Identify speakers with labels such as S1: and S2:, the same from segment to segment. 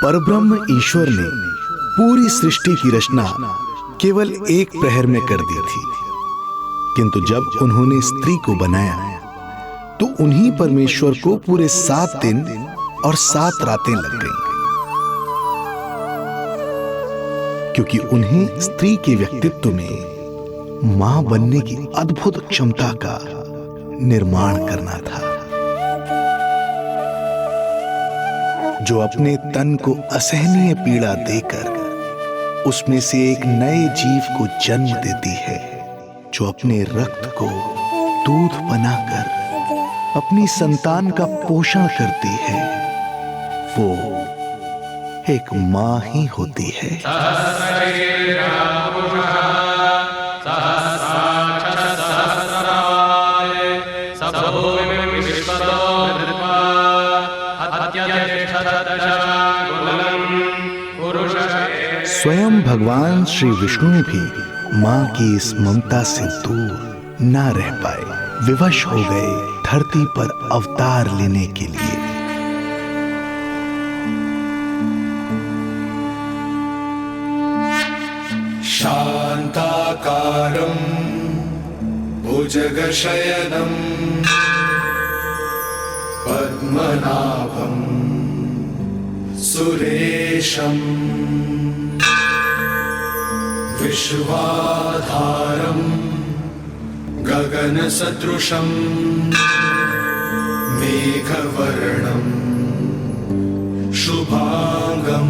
S1: परब्रह्म ईश्वर ने पूरी सृष्टि की रचना केवल एक प्रहर में कर दी थी, किंतु जब उन्होंने स्त्री को बनाया तो उन्हीं परमेश्वर को पूरे 7 दिन और 7 रातें लग गईं, क्योंकि उन्हें स्त्री के व्यक्तित्व में मां बनने की अद्भुत क्षमता का निर्माण करना था, जो अपने तन को असहनीय पीड़ा देकर उसमें से एक नए जीव को जन्म देती है, जो अपने रक्त को दूध बनाकर अपनी संतान का पोषण करती है। वो एक मां ही होती है। स्वयं भगवान श्री विष्णु भी मां की इस ममता से दूर ना रह पाए, विवश हो गए धरती पर अवतार लेने के लिए।
S2: शांताकारं भुजगशयनं पद्मनाभं सुरेशं विश्वाधारं गगनसदृशं मेघवर्णं शुभांगं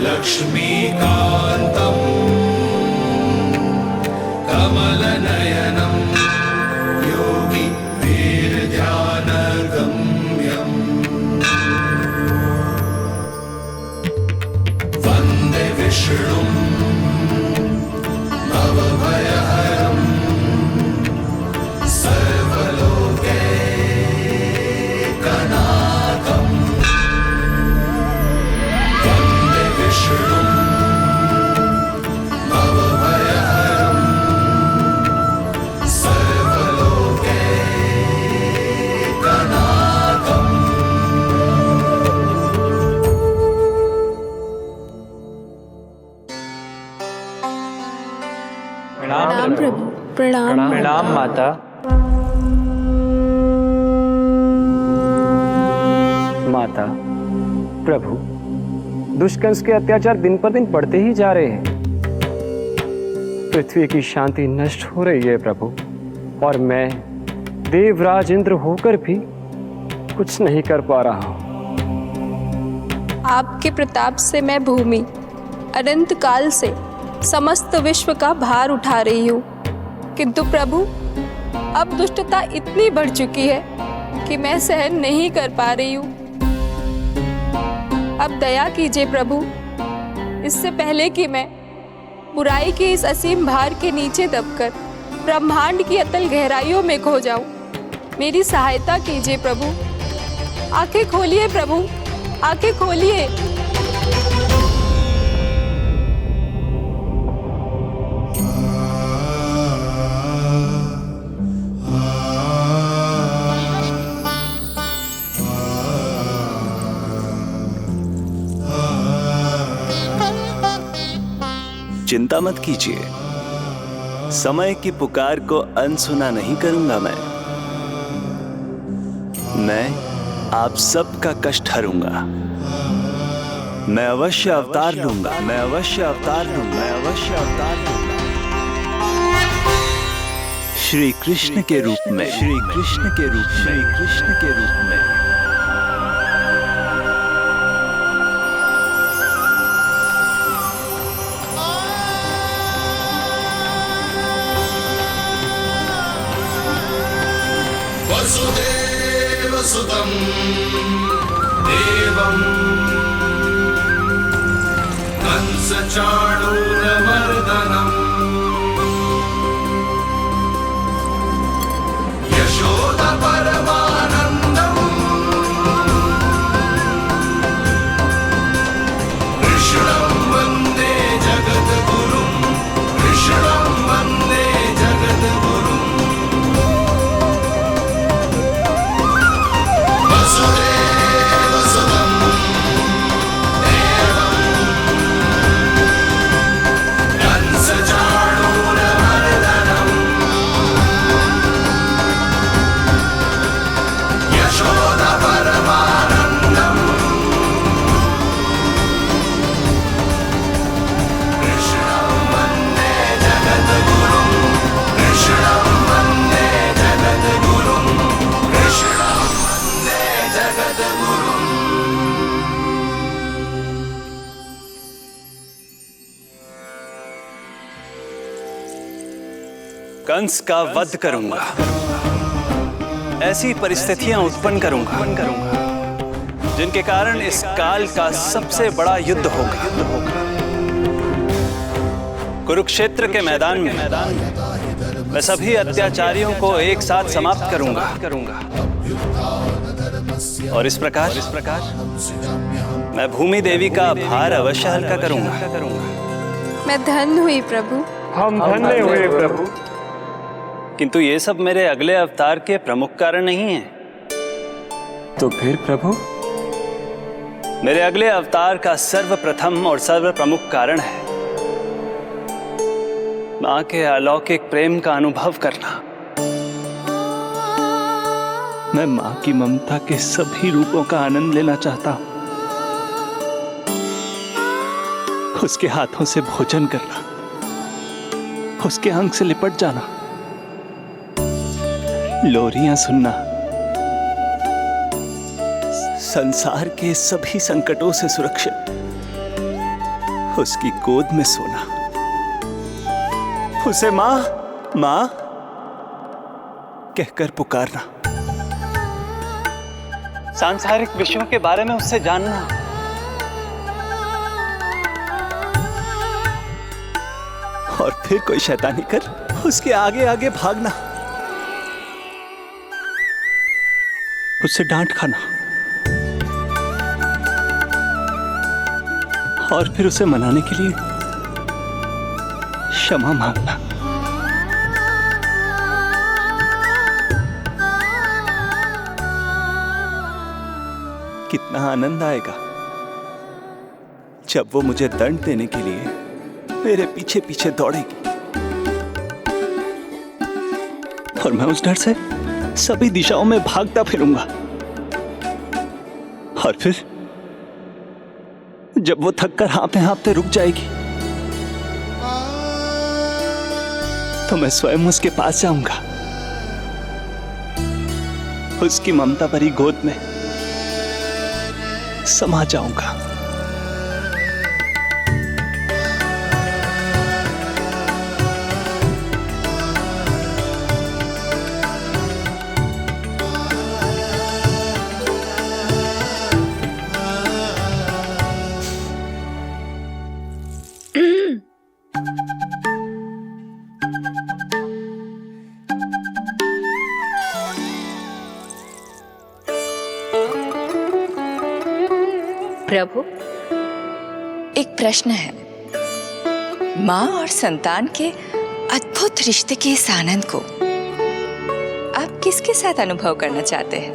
S2: लक्ष्मीकान्तं कमलनयनं योगी वीरध्यानगम्यं वन्दे विष्णुं भवभयहरं सर्वलोकैकनाथं वन्दे विष्णुं भवभयहरं सर्वलोकैकनाथम्।
S3: प्रणाम प्रभु। प्रणाम
S4: प्रणाम माता। माता, प्रभु, दुष्कंस के अत्याचार दिन पर दिन बढ़ते ही जा रहे हैं। पृथ्वी की शांति नष्ट हो रही है प्रभु, और मैं देवराज इंद्र होकर भी कुछ नहीं कर पा रहा हूँ।
S3: आपके प्रताप से मैं भूमि अनंत काल से समस्त विश्व का भार उठा रही हूँ, किंतु प्रभु अब दुष्टता इतनी बढ़ चुकी है कि मैं सहन नहीं कर पा रही हूँ। अब दया कीजिए प्रभु, इससे पहले कि मैं बुराई के इस असीम भार के नीचे दबकर ब्रह्मांड की अतल गहराइयों में खो जाऊं, मेरी सहायता कीजिए प्रभु। आंखें खोलिए प्रभु, आंखें खोलिए।
S5: चिंता मत कीजिए, समय की पुकार को अनसुना नहीं करूंगा। मैं आप सबका कष्ट हरूंगा। मैं अवश्य अवतार लूंगा, मैं अवश्य अवतार लूंगा, मैं अवश्य अवतार लूंगा। श्री कृष्ण के रूप में, श्री कृष्ण के रूप में, श्री कृष्ण के रूप में।
S2: वसुदेवसुतं देवं कंसचाणूरमर्दनम् यशोदपरमानन्दम् कृष्णं वन्दे जगद्गुरुं, कृष्णं वन्दे जगद्गुरुम्। वसुदेव
S5: कंस का वध करूंगा। ऐसी परिस्थितियां उत्पन्न करूंगा जिनके कारण इस काल का सबसे बड़ा युद्ध होगा। कुरुक्षेत्र के मैदान में मैं सभी अत्याचारियों को एक साथ समाप्त करूंगा। और इस प्रकार मैं भूमि देवी का भार अवश्य हल्का करूंगा।
S3: मैं धन्य हुई प्रभु।
S4: हम धन्य हुए प्रभु।
S5: किंतु ये सब मेरे अगले अवतार के प्रमुख कारण नहीं है।
S4: तो फिर प्रभु?
S5: मेरे अगले अवतार का सर्वप्रथम और सर्व प्रमुख कारण है मां के अलौकिक प्रेम का अनुभव करना। मैं मां की ममता के सभी रूपों का आनंद लेना चाहता हूं। उसके हाथों से भोजन करना, उसके अंग से लिपट जाना, लोरियां सुनना, संसार के सभी संकटों से सुरक्षित उसकी गोद में सोना, उसे मां मां कहकर पुकारना, सांसारिक विषयों के बारे में उससे जानना, और फिर कोई शैतानी कर उसके आगे आगे भागना, उससे डांट खाना, और फिर उसे मनाने के लिए क्षमा मांगना। कितना आनंद आएगा जब वो मुझे दंड देने के लिए मेरे पीछे पीछे दौड़ेगी और मैं उस डर से सभी दिशाओं में भागता फिरूंगा। और फिर जब वो थक कर हाँफते रुक जाएगी तो मैं स्वयं उसके पास जाऊंगा, उसकी ममता भरी गोद में समा जाऊंगा।
S6: प्रभु, एक प्रश्न है। माँ और संतान के अद्भुत रिश्ते के इस आनंद को आप किसके साथ अनुभव करना चाहते हैं?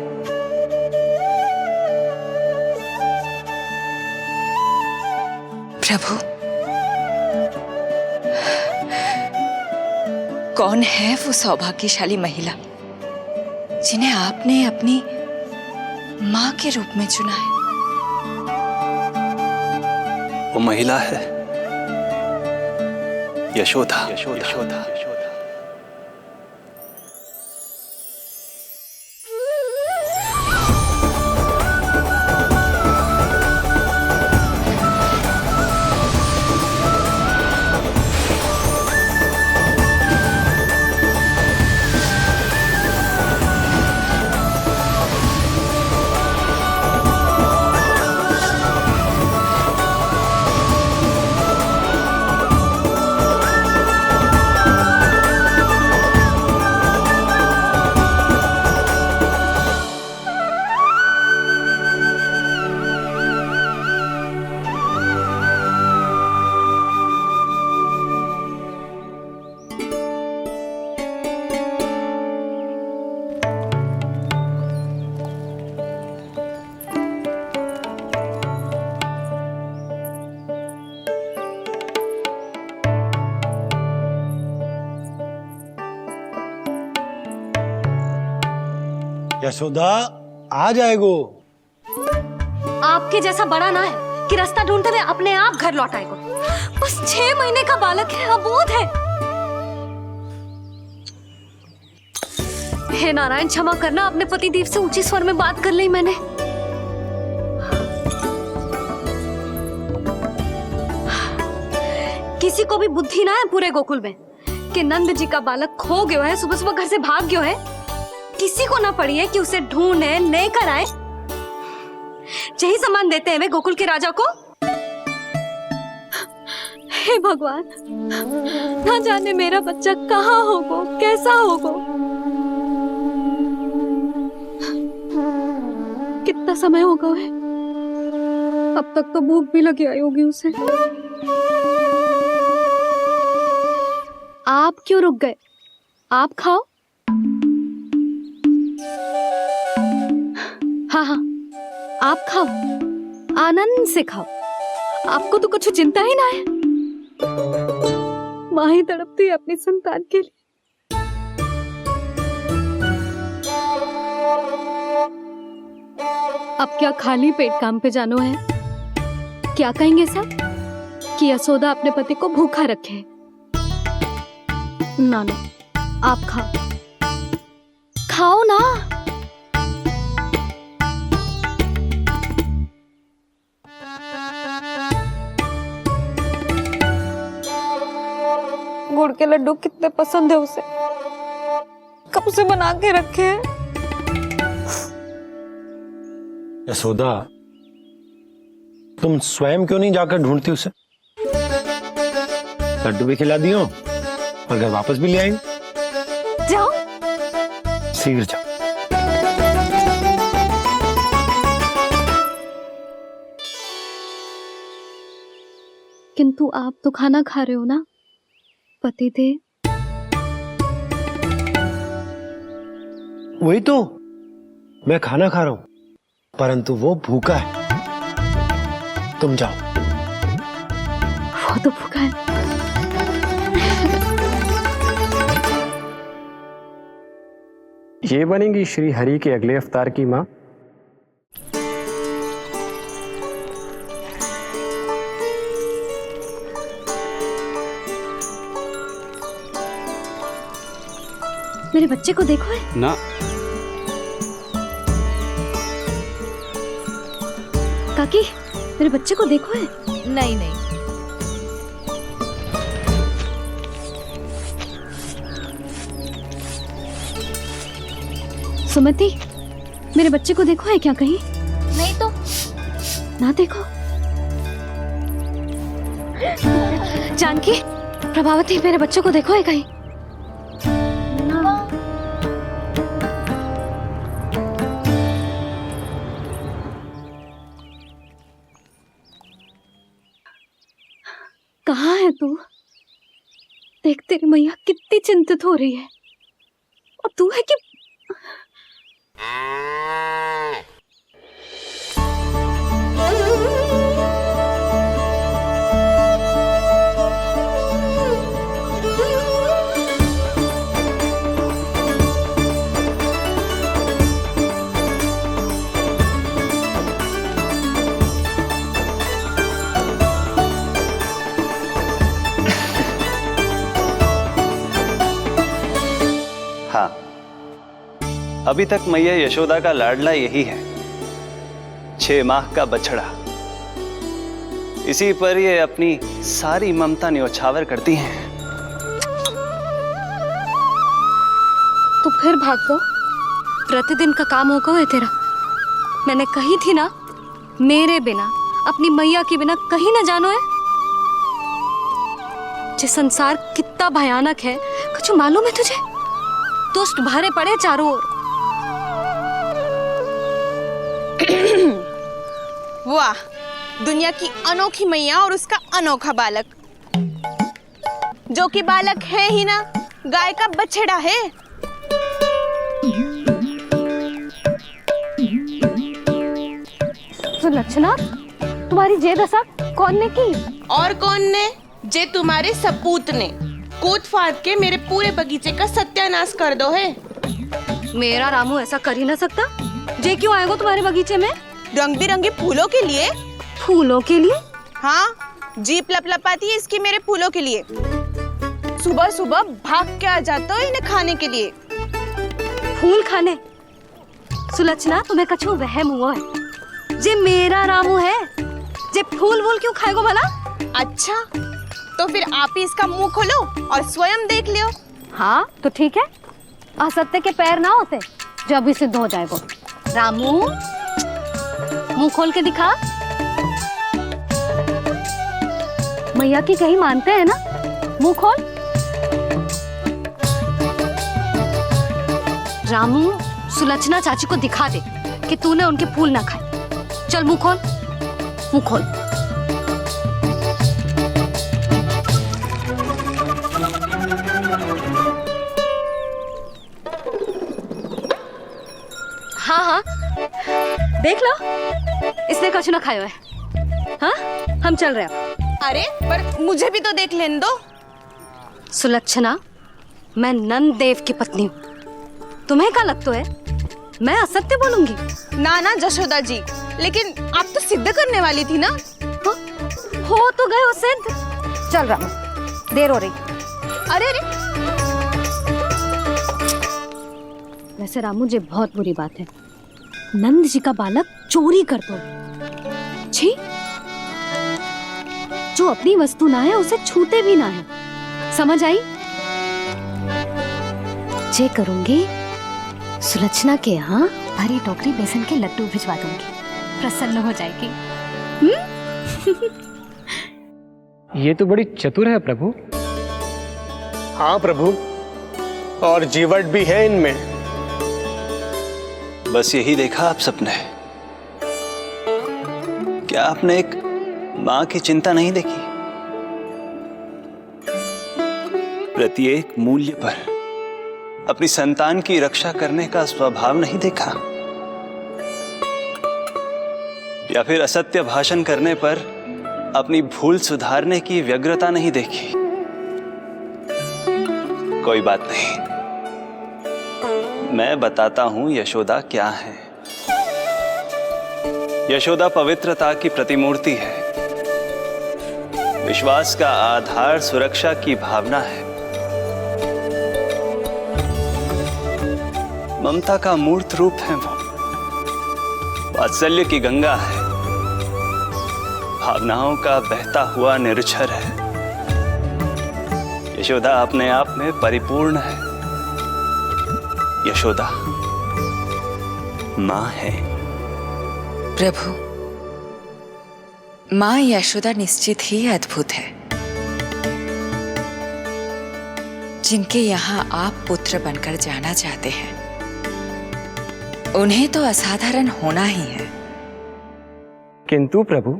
S6: प्रभु, कौन है वो सौभाग्यशाली महिला जिन्हें आपने अपनी माँ के रूप में चुना है?
S5: वो महिला है यशोदा। यशोदा।
S7: यशोदा आ जाएगो।
S8: आपके जैसा बड़ा ना है कि रास्ता ढूंढते हुए अपने आप घर लौट आएगो। बस 6 महीने का बालक है, अबोध है। हे नारायण, क्षमा करना, अपने पति देव से ऊंचे स्वर में बात कर ली मैंने। किसी को भी बुद्धि ना है पूरे गोकुल में के नंद जी का बालक खो गयो है, सुबह सुबह घर से भाग गयो है। किसी को ना पड़ी है कि उसे ढूंढे लेकर आए। यही सामान देते हैं वे गोकुल के राजा को। हे भगवान, ना जाने मेरा बच्चा कहाँ होगो, कैसा होगो। कितना समय होगा है, अब तक तो भूख भी लगी आई होगी उसे। आप क्यों रुक गए? आप खाओ। हाँ, आप खाओ, आनंद से खाओ। आपको तो कुछ चिंता ही ना है। माँ ही तड़पती है अपनी संतान के लिए। अब क्या खाली पेट काम पे जानो है? क्या कहेंगे सब कि यशोदा अपने पति को भूखा रखे? ना ना, आप खाओ, खाओ ना।
S3: गुड़ के लड्डू कितने पसंद है उसे, कब से बना के रखे हैं।
S7: यशोदा, तुम स्वयं क्यों नहीं जाकर ढूंढती उसे? लड्डू भी खिला दियो और घर वापस भी ले आएंगे।
S8: जाओ,
S7: शीघ्र जाओ।
S8: किंतु आप तो खाना खा रहे हो ना पतिदेव?
S7: वही तो, मैं खाना खा रहा हूं, परंतु वो भूखा है। तुम जाओ।
S8: वो तो भूखा है।
S4: ये बनेंगी श्री हरि के अगले अवतार की माँ।
S8: मेरे बच्चे को देखो है
S4: ना।
S8: काकी, मेरे बच्चे को देखो है।
S6: नहीं नहीं,
S8: सुमति, मेरे बच्चे को देखो है क्या कहीं?
S6: नहीं तो।
S8: ना देखो। जानकी, प्रभावती, मेरे बच्चे को देखो है कहीं? कहाँ है तू? देख, तेरी मैया कितनी चिंतित हो रही है, और तू है कि
S5: हाँ, अभी तक मैया यशोदा का लाडला यही है, 6 माह का बछड़ा। इसी पर ये अपनी सारी ममता न्योछावर करती हैं।
S8: तू फिर भाग गो। प्रतिदिन का काम हो गो है तेरा। मैंने कही थी ना, मेरे बिना, अपनी मैया के बिना कहीं ना जानो है। ये संसार कितना भयानक है, कुछ मालूम है तुझे? दुष्ट भरे पड़े चारों ओर।
S9: वाह, दुनिया की अनोखी मैया और उसका अनोखा बालक, जो कि बालक है ही ना, गाय का बछड़ा है।
S8: सुलक्षणा, तुम्हारी जे दशा कौन ने की?
S9: और कौन ने? जे तुम्हारे सपूत ने कूद फाड़ के मेरे पूरे बगीचे का सत्यानाश कर दो है।
S8: मेरा रामू ऐसा कर ही ना सकता। जे क्यों आएगा तुम्हारे बगीचे में?
S9: रंग बिरंगे फूलों के लिए।
S8: फूलों के लिए?
S9: हाँ, जीप लपलपाती है इसकी मेरे फूलों के लिए। सुबह सुबह भाग के आ जाता हो इन्हें खाने के लिए।
S8: फूल खाने? सुलक्षणा, तुम्हें कछु वहम हुआ है। जे मेरा रामू है, जे फूल वूल क्यों खाएगो भला?
S9: अच्छा, तो फिर आप ही इसका मुंह खोलो और स्वयं देख लियो।
S8: हाँ तो ठीक है, असत्य के पैर ना होते जो अभी सिद्ध हो जाए वो। रामू मुंह खोल के दिखा। मैया की कहीं मानते हैं ना, मुंह खोल। रामू सुलक्षणा चाची को दिखा दे कि तूने उनके फूल ना खाए। चल मुंह खोल, मुंह खोल। हाँ हाँ देख लो, इसने कुछ ना खाया है। हाँ हम चल रहे हैं।
S9: अरे पर मुझे भी तो देख लेने दो।
S8: सुलक्षणा, मैं नंद देव की पत्नी हूँ, तुम्हें क्या लगता है मैं असत्य बोलूंगी?
S9: ना ना जशोदा जी, लेकिन आप तो सिद्ध करने वाली थी ना।
S8: हो तो गए हो सिद्ध। चल रामू, देर हो रही।
S9: अरे अरे
S8: वैसे रामू जी बहुत बुरी बात है, नंद जी का बालक चोरी कर दो। छी, जो अपनी वस्तु ना है उसे छूते भी ना है, समझ आई? जे करूंगी सुलक्षणा के यहाँ भरी टोकरी बेसन के लड्डू भिजवा दूंगी, प्रसन्न हो जाएगी।
S4: ये तो बड़ी चतुर है प्रभु।
S7: हाँ प्रभु, और जीवट भी है इनमें।
S5: बस यही देखा आप सबने? क्या आपने एक मां की चिंता नहीं देखी? प्रत्येक मूल्य पर अपनी संतान की रक्षा करने का स्वभाव नहीं देखा? या फिर असत्य भाषण करने पर अपनी भूल सुधारने की व्यग्रता नहीं देखी? कोई बात नहीं, मैं बताता हूं यशोदा क्या है। यशोदा पवित्रता की प्रतिमूर्ति है, विश्वास का आधार सुरक्षा की भावना है, ममता का मूर्त रूप है वो, वात्सल्य की गंगा है, भावनाओं का बहता हुआ निर्झर है। यशोदा अपने आप में परिपूर्ण है। यशोदा मां है।
S6: प्रभु, मां यशोदा निश्चित ही अद्भुत है। जिनके यहाँ आप पुत्र बनकर जाना चाहते हैं, उन्हें तो असाधारण होना ही है।
S4: किंतु प्रभु,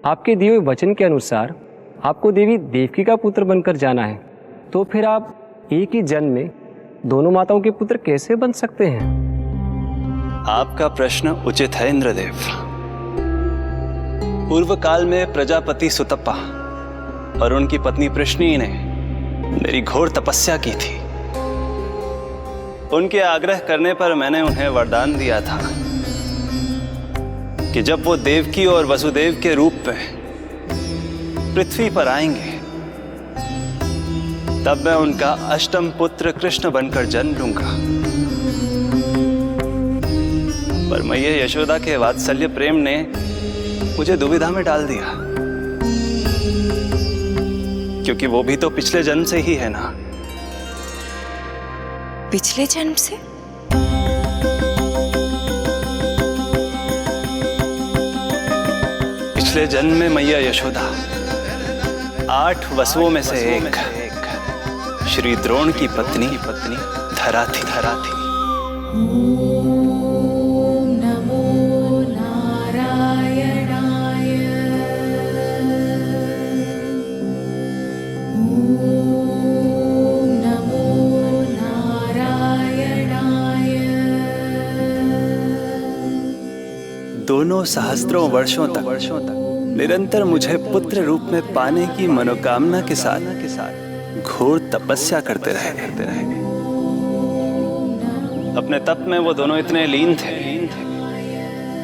S4: आपके दिए हुए वचन के अनुसार आपको देवी देवकी का पुत्र बनकर जाना है, तो फिर आप एक ही जन्म में दोनों माताओं के पुत्र कैसे बन सकते हैं?
S5: आपका प्रश्न उचित है इंद्रदेव। पूर्व काल में प्रजापति सुतप्पा और उनकी पत्नी प्रश्नी ने मेरी घोर तपस्या की थी। उनके आग्रह करने पर मैंने उन्हें वरदान दिया था कि जब वो देवकी और वसुदेव के रूप में पृथ्वी पर आएंगे, तब मैं उनका अष्टम पुत्र कृष्ण बनकर जन्म लूंगा। पर मैया यशोदा के वात्सल्य प्रेम ने मुझे दुविधा में डाल दिया, क्योंकि वो भी तो पिछले जन्म से ही है ना।
S6: पिछले जन्म से?
S5: पिछले जन्म में मैया यशोदा 8 वसुओं में से एक श्री द्रोण की पत्नी धरा थी। दोनों सहस्त्रों वर्षों तक निरंतर मुझे पुत्र रूप में पाने की मनोकामना के साथ घोर तपस्या करते रहे। अपने तप में वो दोनों इतने लीन थे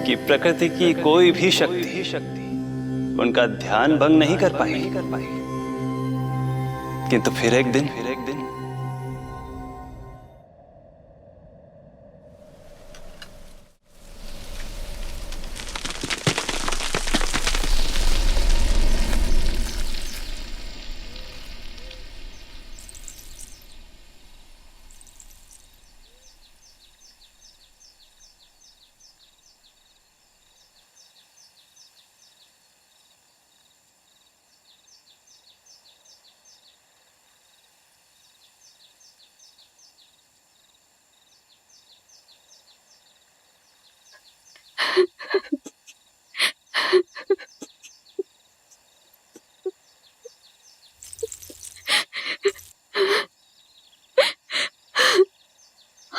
S5: कि प्रकृति की कोई भी शक्ति उनका ध्यान भंग नहीं कर पाई। किंतु फिर एक दिन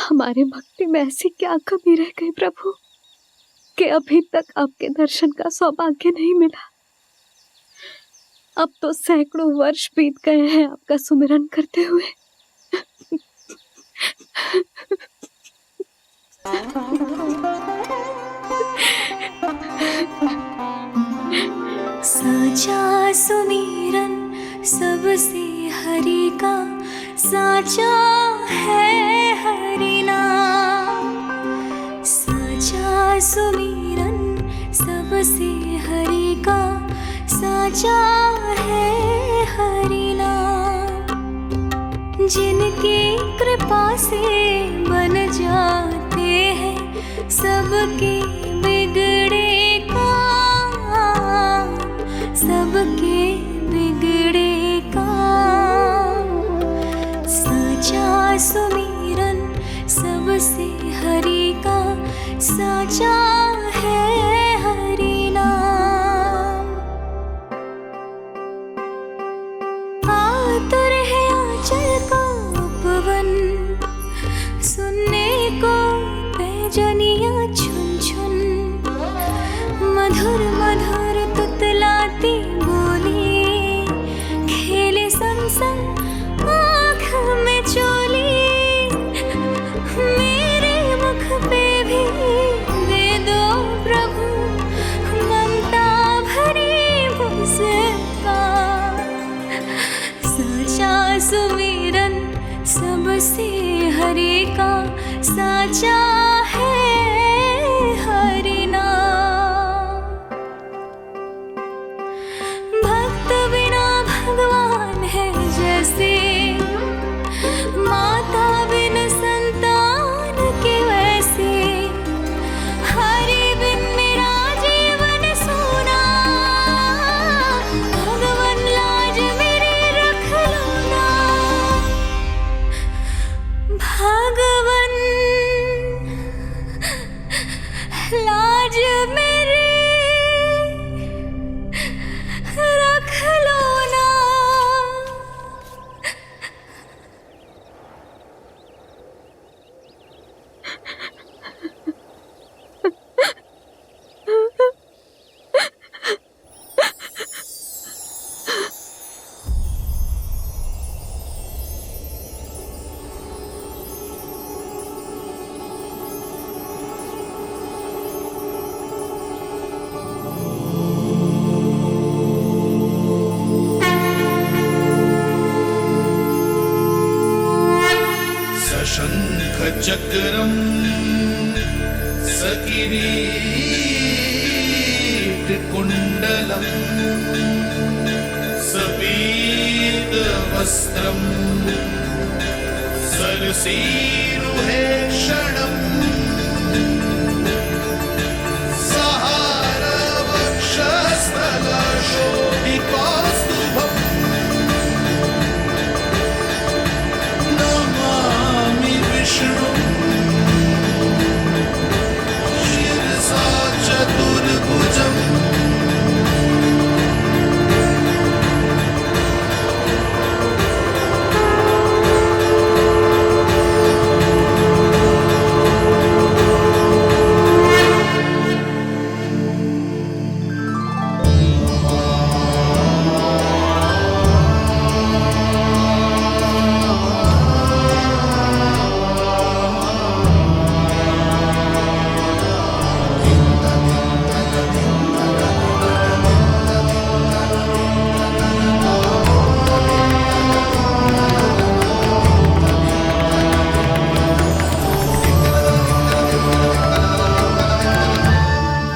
S8: हमारे भक्ति में ऐसी क्या कमी रह गई प्रभु कि अभी तक आपके दर्शन का सौभाग्य नहीं मिला। अब तो सैकड़ों वर्ष बीत गए हैं आपका सुमिरन करते हुए।
S10: साचा सुमिरन सबसे हरि का, साचा है हरि नाम। साचा सुमिरन सबसे हरि का, साचा है हरि नाम। जिनकी कृपा से बन जाते हैं सबके बिगड़े काम, सबके बिगड़े काम। साचा सुमिरन सबसे हरि का, साचा है हरि नाम। आतुर है आंचल का उपवन, सुनने को पैजनियां छुन छुन। मधुर मधुर तुतलाती बोली, खेले संग संग आँख में चोली। मेरे मुख पे भी दे दो प्रभु ममता भरी मुस्कान। साचा सुमिरन सबसे हरि का, साचा है हरि नाम। भक्त बिना भगवान है जैसे, माता बिन संतान के वैसे। हरि बिन मेरा जीवन सूना, भगवान लाज मेरी रख लो ना। भगवान लाज मेरी रख लो ना।
S2: सशंख चक्रम सकिरीट कुंडलम सपीत वस्त्रम सरसीरुहेक्षणम सहार वक्षस्थल शोभितौस्तुभम नमामि विष्णु शिरसा चतुर्भुजम्।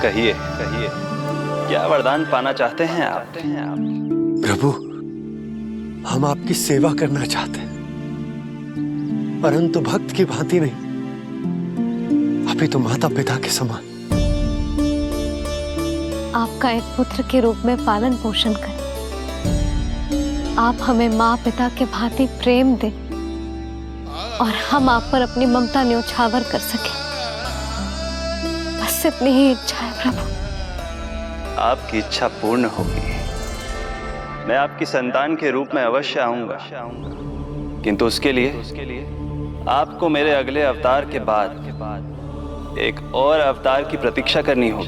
S5: कहिए कहिए, क्या वरदान पाना चाहते हैं आप?
S7: प्रभु, हम आपकी सेवा करना चाहते हैं, परंतु भक्त की भांति नहीं, अभी तो माता पिता के समान।
S8: आपका एक पुत्र के रूप में पालन पोषण करें। आप हमें माँ पिता के भांति प्रेम दें और हम आप पर अपनी ममता न्योछावर कर सकें। बस इतनी ही इच्छा है प्रभु।
S5: आपकी इच्छा पूर्ण होगी। मैं आपकी संतान के रूप में अवश्य आऊंगा, किंतु उसके लिए आपको मेरे अगले अवतार के बाद एक और अवतार की प्रतीक्षा करनी होगी,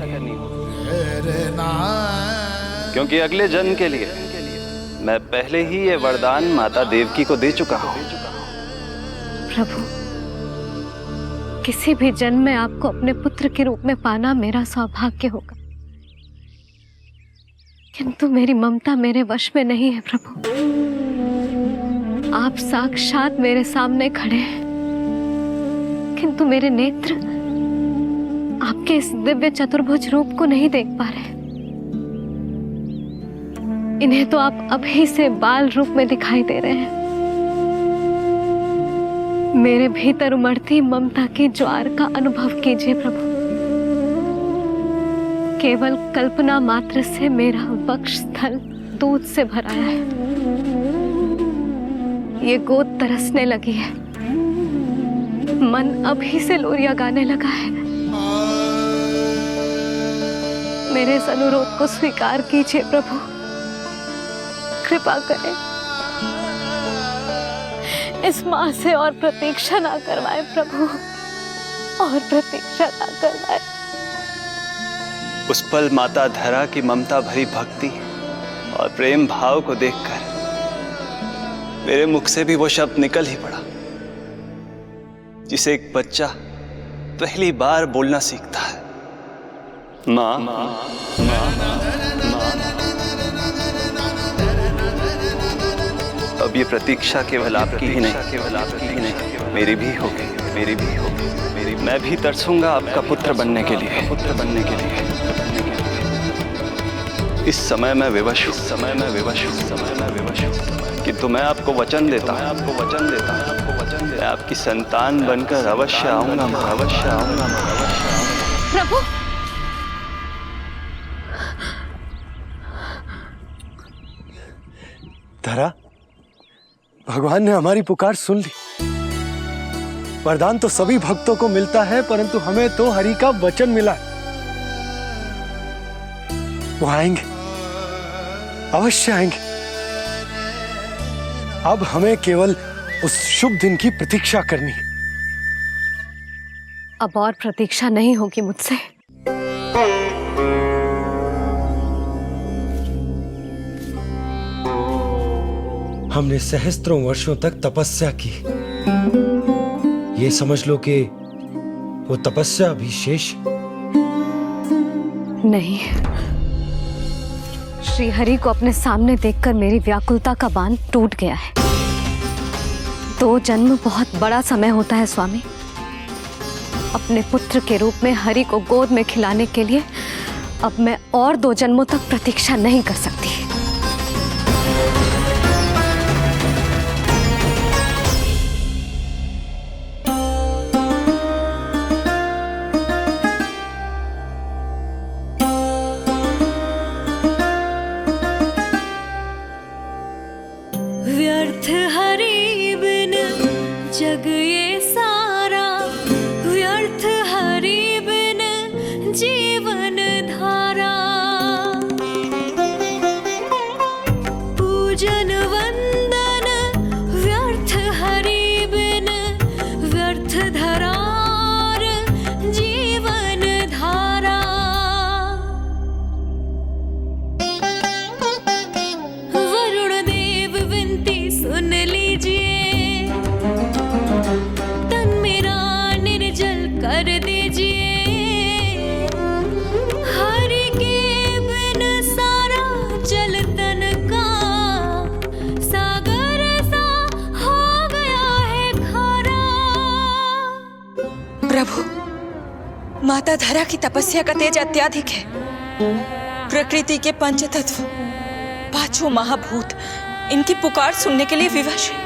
S5: क्योंकि अगले जन्म के लिए मैं पहले ही ये वरदान माता देवकी को दे चुका हूँ।
S8: प्रभु, किसी भी जन्म में आपको अपने पुत्र के रूप में पाना मेरा सौभाग्य होगा, किंतु मेरी ममता मेरे वश में नहीं है। प्रभु, आप साक्षात मेरे सामने खड़े हैं, किंतु मेरे नेत्र आपके इस दिव्य चतुर्भुज रूप को नहीं देख पा रहे। इन्हें तो आप अभी से बाल रूप में दिखाई दे रहे हैं। मेरे भीतर उमड़ती ममता की ज्वार का अनुभव कीजिए प्रभु। केवल कल्पना मात्र से मेरा वक्षस्थल दूध से भराया है। ये गोद तरसने लगी है, मन अभी से लोरियां गाने लगा है। मेरे इस अनुरोध को स्वीकार कीजिए प्रभु, कृपा करें। इस माँ से और प्रतीक्षा ना करवाएं प्रभु, और प्रतीक्षा ना करवाएं।
S5: उस पल माता धरा की ममता भरी भक्ति और प्रेम भाव को देखकर मेरे मुख से भी वो शब्द निकल ही पड़ा जिसे एक बच्चा पहली बार बोलना सीखता है, माँ माँ माँ माँ। अब ये प्रतीक्षा केवल आपकी ही नहीं, मेरी भी होगी, मेरी भी होगी, मेरी। मैं भी तरसूंगा आपका पुत्र बनने के लिए, पुत्र बनने के लिए। इस समय मैं विवश हूँ, समय मैं विवश हूँ, समय मैं विवश हूँ, किंतु मैं आपको वचन देता हूँ, आपको वचन देता हूँ, आपको वचन देता हूँ, मैं आपकी संतान बनकर अवश्य आऊंगा, मैं अवश्य आऊंगा, मैं अवश्य आऊंगा।
S8: प्रभु,
S7: धरा, भगवान ने हमारी पुकार सुन ली। वरदान तो सभी भक्तों को मिलता है, परंतु हमें तो हरि का वचन मिला है। वो आएंगे, अवश्य आएंगे। अब हमें केवल उस शुभ दिन की प्रतीक्षा करनी है।
S8: अब और प्रतीक्षा नहीं होगी मुझसे।
S7: हमने सहस्त्रों वर्षों तक तपस्या की, ये समझ लो कि वो तपस्या अभी शेष
S8: नहीं। श्री हरि को अपने सामने देखकर मेरी व्याकुलता का बांध टूट गया है। 2 जन्म बहुत बड़ा समय होता है स्वामी। अपने पुत्र के रूप में हरि को गोद में खिलाने के लिए अब मैं और 2 जन्मों तक प्रतीक्षा नहीं कर सकती।
S10: व्यर्थ हरि बिन जग ये सारा, व्यर्थ हरि बिन जीवन धारा। पूजन वंदन व्यर्थ हरि बिन, व्यर्थ धरार जीवन धारा। वरुण देव विनती सुन लीजिए, तन मेरा निर्जल कर दीजिए। हरि के बिन सारा जल तन का सागर सा हो गया है खारा।
S6: प्रभु, माता धरा की तपस्या का तेज अत्याधिक है। प्रकृति के पंचतत्व, 5 महाभूत इनकी पुकार सुनने के लिए विवश है।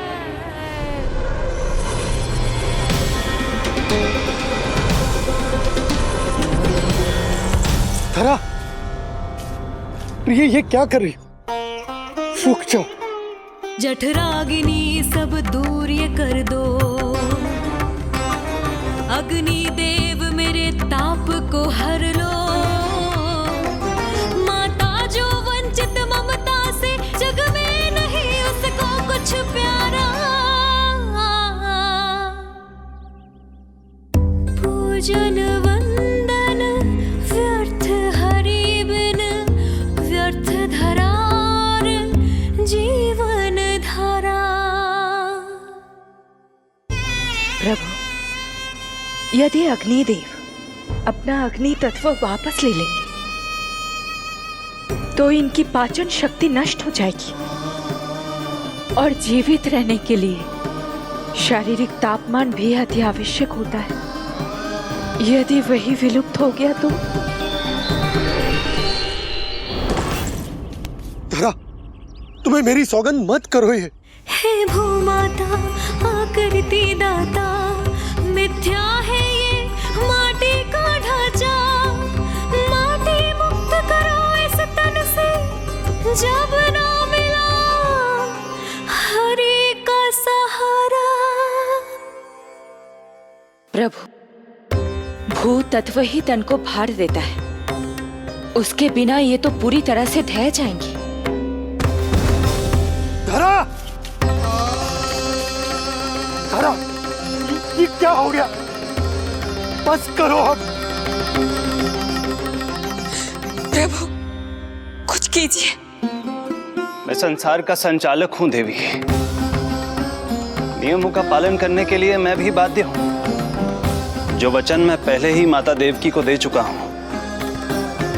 S7: धरा, प्रिय, ये क्या कर रही हो? रुक जाओ।
S10: जठराग्नि सब दूर ये कर दो, अग्नि देव मेरे ताप को हर लो। माता जो वंचित ममता से, जग में नहीं उसको कुछ प्यारा। पूजन वंदन व्यर्थ हरि बिन व्यर्थ धरार जीवन धारा।
S6: प्रभु, यदि अग्निदेव अपना अग्नि तत्व वापस ले लेंगे तो इनकी पाचन शक्ति नष्ट हो जाएगी और जीवित रहने के लिए शारीरिक तापमान भी अति आवश्यक होता है। यदि वही विलुप्त हो गया तो
S7: धरा, तुम्हें मेरी सौगंध मत करो ये।
S10: हे भूमाता आकृति दाता, मिथ्या है ये माटी का ढांचा। माटी मुक्त करो इस तन से जब ना मिला हरि का सहारा।
S6: प्रभु, भू तत्व ही तन को भार देता है, उसके बिना ये तो पूरी तरह से ढह जाएंगी।
S7: धरा, धरा, ये क्या हो गया? बस करो अब।
S6: प्रभु, कुछ कीजिए।
S5: मैं संसार का संचालक हूं देवी। नियमों का पालन करने के लिए मैं भी बाध्य हूं। जो वचन मैं पहले ही माता देवकी को दे चुका हूं,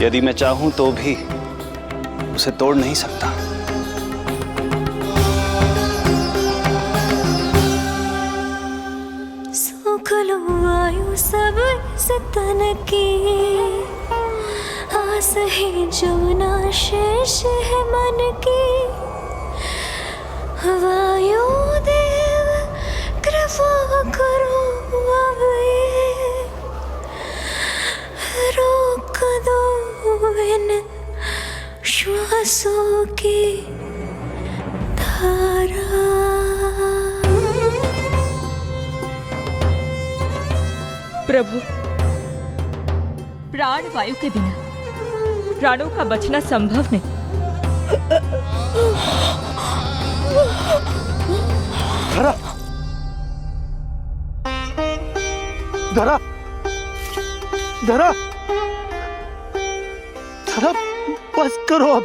S5: यदि मैं चाहूं तो भी उसे तोड़ नहीं सकता।
S10: सुख लो आयु सब इस तन की, आस है जो ना शेष है मन की। वायु देव कृपा करो अब ये रोक दो इन श्वासों की धारा।
S6: प्रभु, प्राण वायु के बिना प्राणों का बचना संभव नहीं।
S7: धरा, धरा, धरा, धरा, बस करो अब।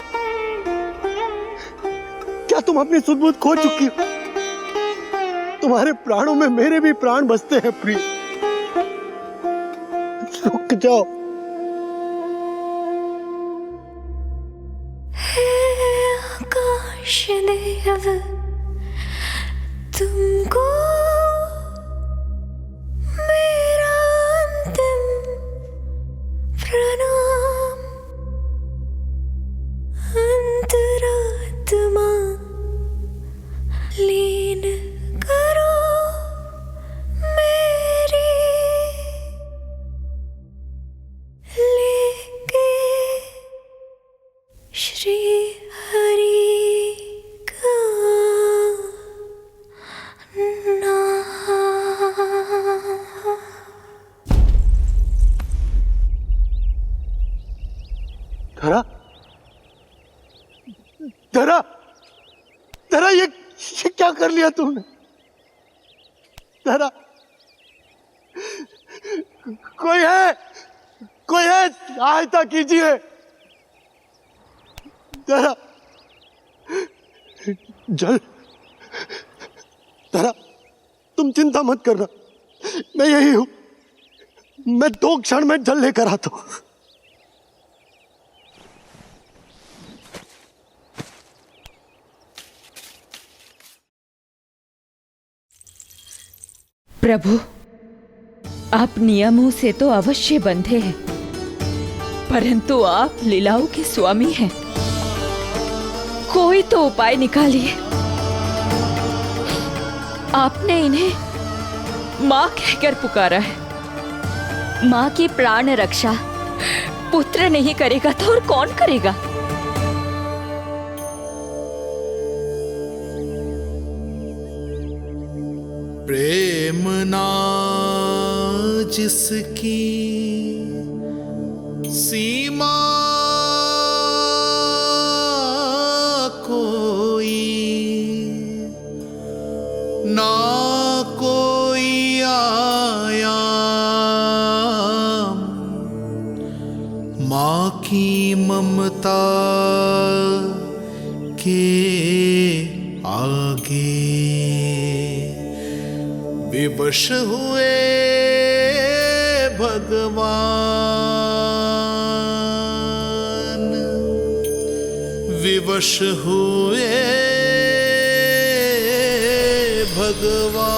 S7: क्या तुम अपनी सुध-बुध खो चुकी हो? तुम्हारे प्राणों में मेरे भी प्राण बसते हैं प्रिय। रुक जाओ।
S10: हे आकाश देव, तुमको मेरा अंतिम प्रणाम। अंतरात्मा लीन करो मेरी, लेके श्री हरि का नाम।
S7: धरा, धरा, धरा, ये क्या कर लिया तुमने? धरा, कोई है, कोई है, सहायता कीजिए। धरा, जल, धरा, तुम चिंता मत करना, मैं यही हूं। मैं 2 क्षण में जल लेकर आता हूं।
S6: प्रभु, आप नियमों से तो अवश्य बंधे हैं, परंतु आप लीलाओं के स्वामी हैं। कोई तो उपाय निकालिए। आपने इन्हें मां कहकर पुकारा है। मां की प्राण रक्षा पुत्र नहीं करेगा तो और कौन करेगा?
S2: प्रेम ना जिसकी सीमा कोई, ना कोई आया की ममता के आगे विवश हुए भगवान, विवश हुए भगवान।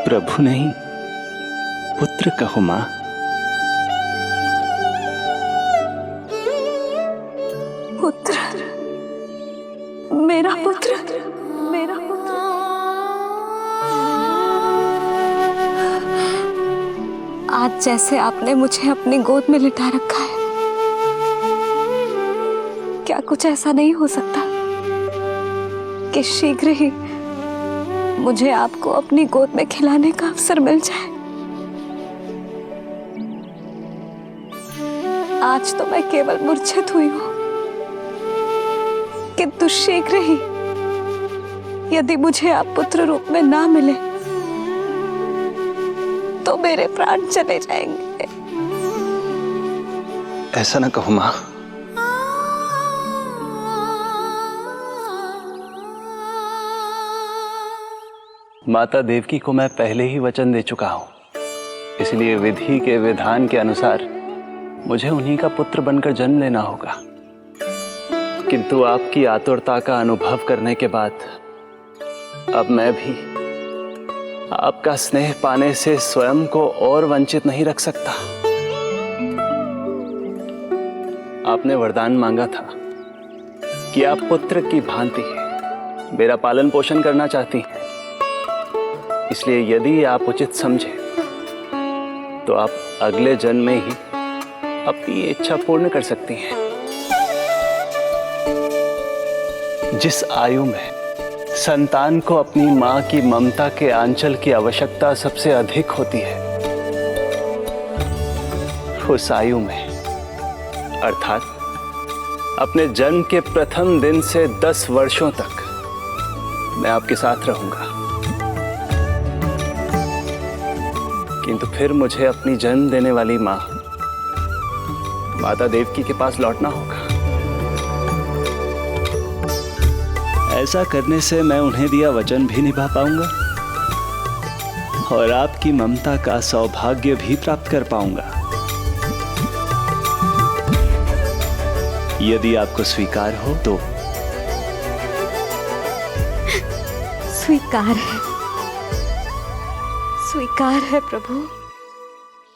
S5: प्रभु नहीं, पुत्र कहो मां।
S8: पुत्र, मेरा पुत्र, मेरा पुत्र। आज जैसे आपने मुझे अपनी गोद में लिटा रखा है, क्या कुछ ऐसा नहीं हो सकता कि शीघ्र ही मुझे आपको अपनी गोद में खिलाने का अवसर मिल जाए? आज तो मैं केवल मूर्छित हुई हूं, किंतु शीघ्र ही यदि मुझे आप पुत्र रूप में ना मिले तो मेरे प्राण चले जाएंगे।
S5: ऐसा ना कहो मां। माता देवकी को मैं पहले ही वचन दे चुका हूं, इसलिए विधि के विधान के अनुसार मुझे उन्हीं का पुत्र बनकर जन्म लेना होगा। किंतु आपकी आतुरता का अनुभव करने के बाद अब मैं भी आपका स्नेह पाने से स्वयं को और वंचित नहीं रख सकता। आपने वरदान मांगा था कि आप पुत्र की भांति मेरा पालन पोषण करना चाहती हैं, इसलिए यदि आप उचित समझे तो आप अगले जन्म में ही अपनी इच्छा पूर्ण कर सकती हैं। जिस आयु में संतान को अपनी मां की ममता के आंचल की आवश्यकता सबसे अधिक होती है, उस आयु में अर्थात अपने जन्म के प्रथम दिन से 10 वर्षों तक मैं आपके साथ रहूंगा। किंतु फिर मुझे अपनी जन्म देने वाली मां माता देवकी के पास लौटना होगा। ऐसा करने से मैं उन्हें दिया वचन भी निभा पाऊंगा और आपकी ममता का सौभाग्य भी प्राप्त कर पाऊंगा। यदि आपको स्वीकार हो तो।
S8: स्वीकार है प्रभु,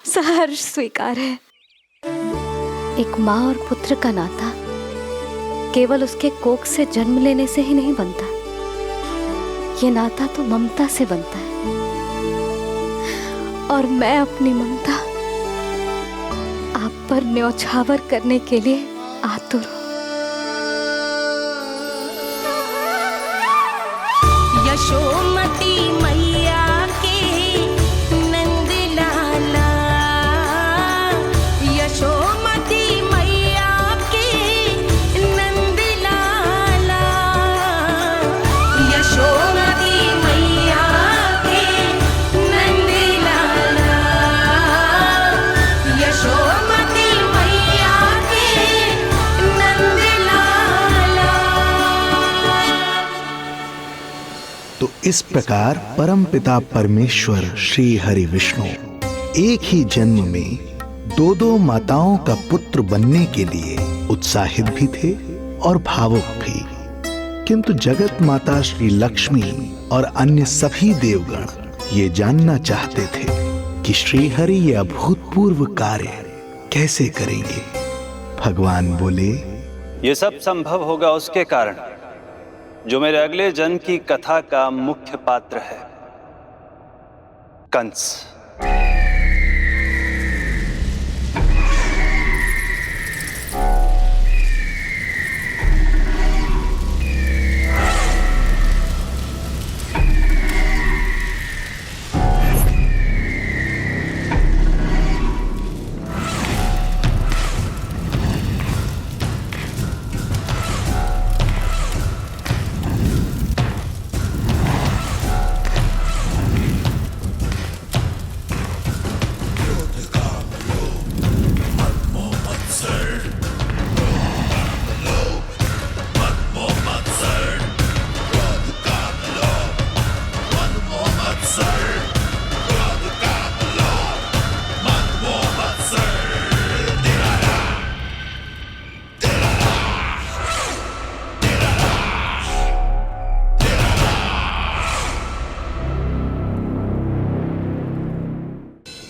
S8: सहर्ष स्वीकार है। एक माँ और पुत्र का नाता केवल उसके कोख से जन्म लेने से ही नहीं बनता, ये नाता तो ममता से बनता है। और मैं अपनी ममता आप पर न्यौछावर करने के लिए आतुर हूं।
S10: यशोमती मैया के नंद लाला, यशोमती मैया के नंद लाला, यशोमती मैया के नंद लाला, यशोमती मैया के नंद लाला।
S1: तो इस प्रकार परमपिता परमेश्वर श्री हरि विष्णु एक ही जन्म में दो दो माताओं का पुत्र बनने के लिए उत्साहित भी थे और भावुक भी। किंतु जगत माता श्री लक्ष्मी और अन्य सभी देवगण ये जानना चाहते थे कि श्री हरि ये अभूतपूर्व कार्य कैसे करेंगे। भगवान बोले,
S5: ये सब संभव होगा उसके कारण जो मेरे अगले जन्म की कथा का मुख्य पात्र है, कंस।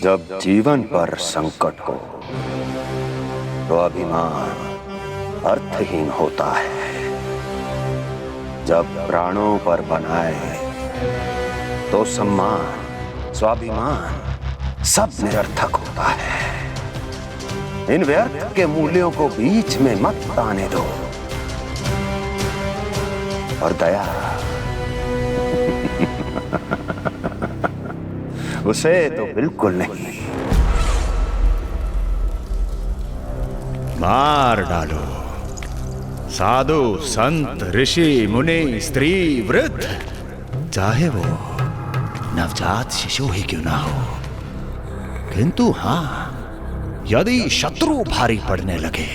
S11: जब जीवन पर संकट हो तो अभिमान अर्थहीन होता है, जब प्राणों पर बनाए तो सम्मान स्वाभिमान सब निरर्थक होता है। इन व्यर्थ के मूल्यों को बीच में मत आने दो। और दया उसे तो बिल्कुल नहीं।
S12: मार डालो साधु संत ऋषि मुनि स्त्री वृद्ध, चाहे वो नवजात शिशु ही क्यों ना हो। किंतु हां, यदि शत्रु भारी पड़ने लगे,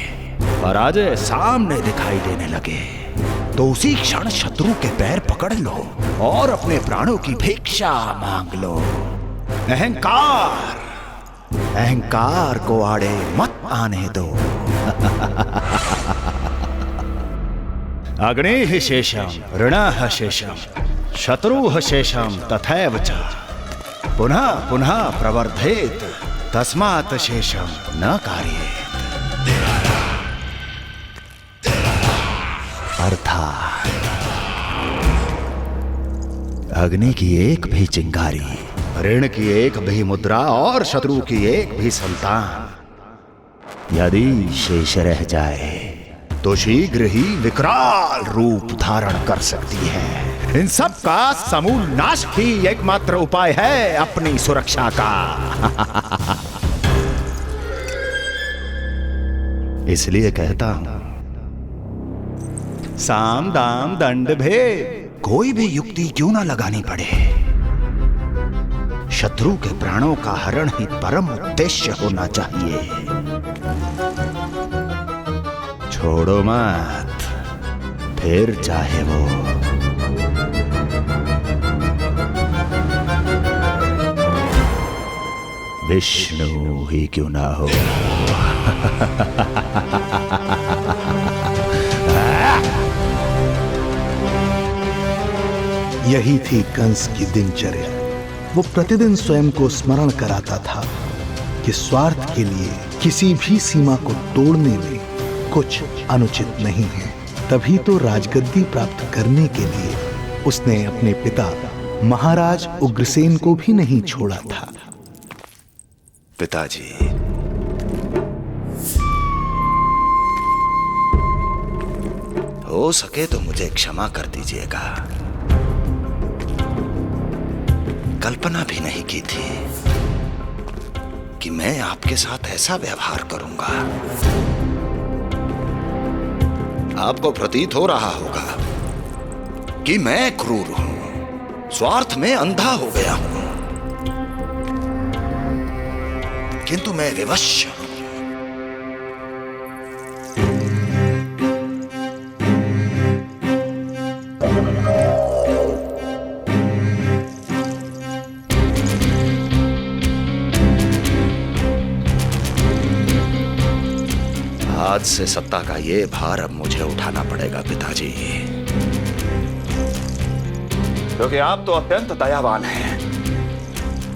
S12: पराजय सामने दिखाई देने लगे, तो उसी क्षण शत्रु के पैर पकड़ लो और अपने प्राणों की भिक्षा मांग लो। अहंकार को आड़े मत आने दो। अग्निः शेषम ऋणः शेषम शत्रुः शेषम तथैव च पुनः पुनः प्रवर्धेत तस्मात् शेषम न कार्येत। अर्थात अग्नि की एक भी चिंगारी, ऋण की एक भी मुद्रा और शत्रु की एक भी संतान यदि शेष रह जाए तो शीघ्र ही विकराल रूप धारण कर सकती है। इन सब का समूल नाश ही एकमात्र उपाय है अपनी सुरक्षा का। इसलिए कहता हूं, साम दाम दंड भेद कोई भी युक्ति क्यों ना लगानी पड़े, शत्रु के प्राणों का हरण ही परम उद्देश्य होना चाहिए। छोड़ो मत, फिर चाहे वो विष्णु ही क्यों ना हो।
S1: यही थी कंस की दिनचर्या। वो प्रतिदिन स्वयं को स्मरण कराता था कि स्वार्थ के लिए किसी भी सीमा को तोड़ने में कुछ अनुचित नहीं है। तभी तो राजगद्दी प्राप्त करने के लिए उसने अपने पिता महाराज उग्रसेन को भी नहीं छोड़ा था।
S11: पिताजी, हो सके तो मुझे क्षमा कर दीजिएगा। कल्पना भी नहीं की थी कि मैं आपके साथ ऐसा व्यवहार करूंगा। आपको प्रतीत हो रहा होगा कि मैं क्रूर हूं, स्वार्थ में अंधा हो गया हूं, किंतु मैं विवश हूं। आज से सत्ता का ये भार अब मुझे उठाना पड़ेगा पिताजी, क्योंकि आप तो अत्यंत दयावान हैं।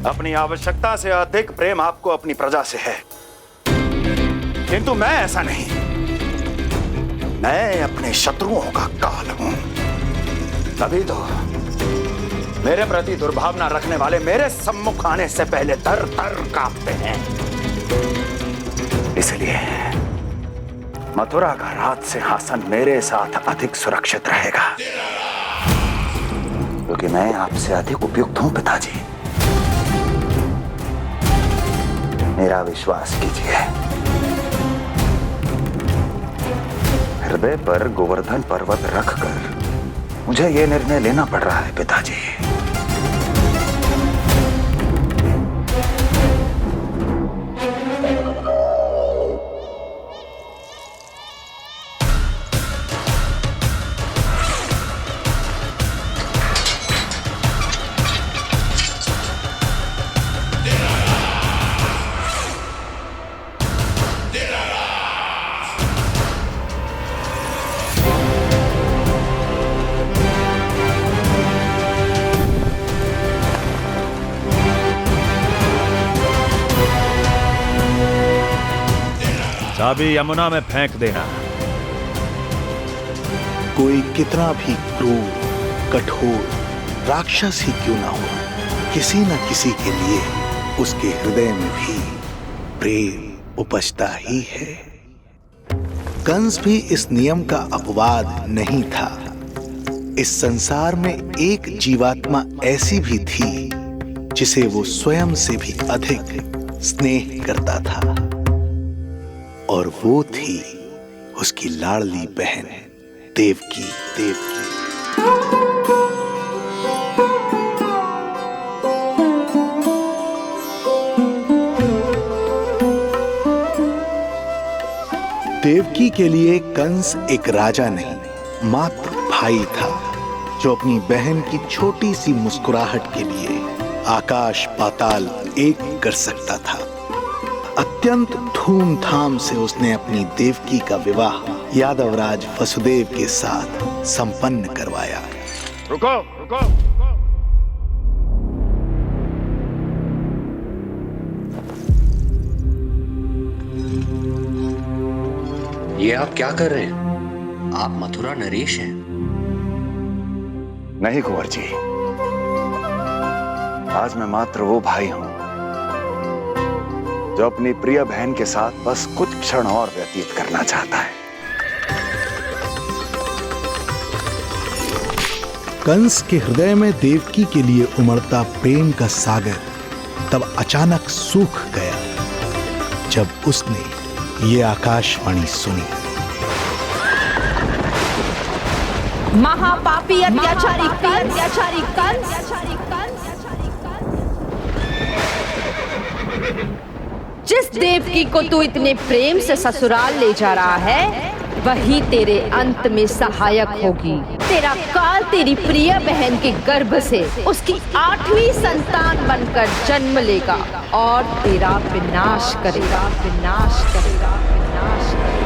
S11: अपनी आवश्यकता से अधिक प्रेम आपको अपनी प्रजा से है, किंतु मैं ऐसा नहीं। मैं अपने शत्रुओं का काल हूं, तभी तो मेरे प्रति दुर्भावना रखने वाले मेरे सम्मुख आने से पहले थर थर कांपते हैं। इसलिए मथुरा का राज सिंहासन मेरे साथ अधिक सुरक्षित रहेगा, क्योंकि मैं आपसे अधिक उपयुक्त हूं पिताजी। मेरा विश्वास कीजिए। हृदय पर गोवर्धन पर्वत रखकर मुझे यह निर्णय लेना पड़ रहा है पिताजी।
S12: चाबी यमुना में फेंक देना।
S1: कोई कितना भी क्रूर, कठोर राक्षस ही क्यों ना हो, किसी न किसी के लिए उसके हृदय में भी प्रेम उपजता ही है। कंस भी इस नियम का अपवाद नहीं था। इस संसार में एक जीवात्मा ऐसी भी थी जिसे वो स्वयं से भी अधिक स्नेह करता था, और वो थी उसकी लाडली बहन देवकी। देवकी के लिए कंस एक राजा नहीं, मात्र भाई था, जो अपनी बहन की छोटी सी मुस्कुराहट के लिए आकाश पाताल एक कर सकता था। अत्यंत धूमधाम से उसने अपनी देवकी का विवाह यादवराज वसुदेव के साथ संपन्न करवाया।
S11: रुको।
S13: ये आप क्या कर रहे हैं? आप मथुरा नरेश हैं?
S11: नहीं कुंवर जी, आज मैं मात्र वो भाई हूं जो अपनी प्रिय बहन के साथ बस कुछ क्षण और व्यतीत करना चाहता है।
S1: कंस के हृदय में देवकी के लिए उमड़ता प्रेम का सागर तब अचानक सूख गया जब उसने ये आकाशवाणी सुनी।
S9: महापापी अत्याचारी कंस, जिस देवकी को तू इतने प्रेम से ससुराल ले जा रहा है,
S14: वही तेरे अंत में सहायक होगी। तेरा काल तेरी प्रिय बहन के गर्भ से उसकी 8वीं संतान बनकर जन्म लेगा और तेरा विनाश करेगा, विनाश करेगा, विनाश करेगा।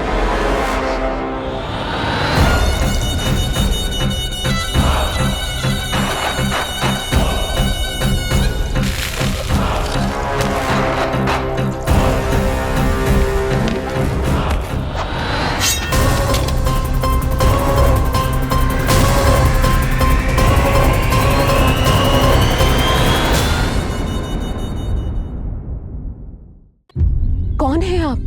S3: कौन है आप?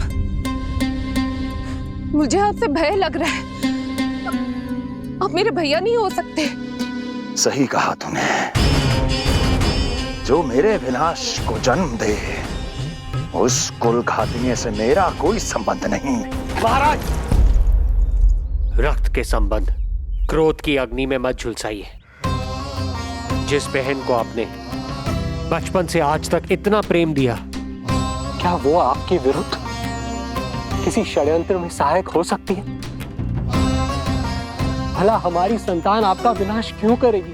S3: मुझे आपसे भय लग रहा है। आप मेरे भैया नहीं हो सकते।
S11: सही कहा तूने। जो मेरे विनाश को जन्म दे उस कुल घातिनी से मेरा कोई संबंध नहीं।
S15: महाराज, रक्त के संबंध क्रोध की अग्नि में मत झुलसाइए। जिस बहन को आपने बचपन से आज तक इतना प्रेम दिया, क्या वो आपके विरुद्ध किसी षड्यंत्र में सहायक हो सकती है? भला हमारी संतान आपका विनाश क्यों करेगी?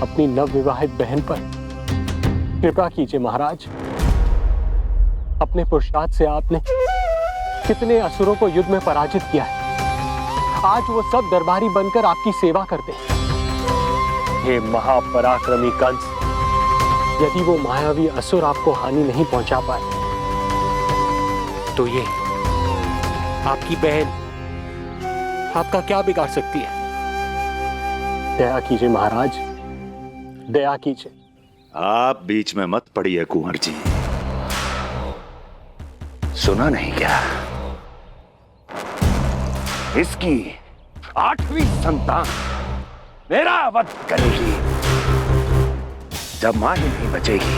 S15: अपनी नवविवाहित बहन पर कृपा कीजिए महाराज। अपने पुरुषार्थ से आपने कितने असुरों को युद्ध में पराजित किया है। आज वो सब दरबारी बनकर आपकी सेवा करते हैं। हे महापराक्रमी कंस, यदि वो मायावी असुर आपको हानि नहीं पहुंचा पाए तो ये आपकी बहन आपका क्या बिगाड़ सकती है? दया कीजिए महाराज, दया कीजिए।
S11: आप बीच में मत पड़िए कुंवर जी। सुना नहीं क्या? इसकी 8वीं संतान मेरा वध करेगी। जब मां ही नहीं बचेगी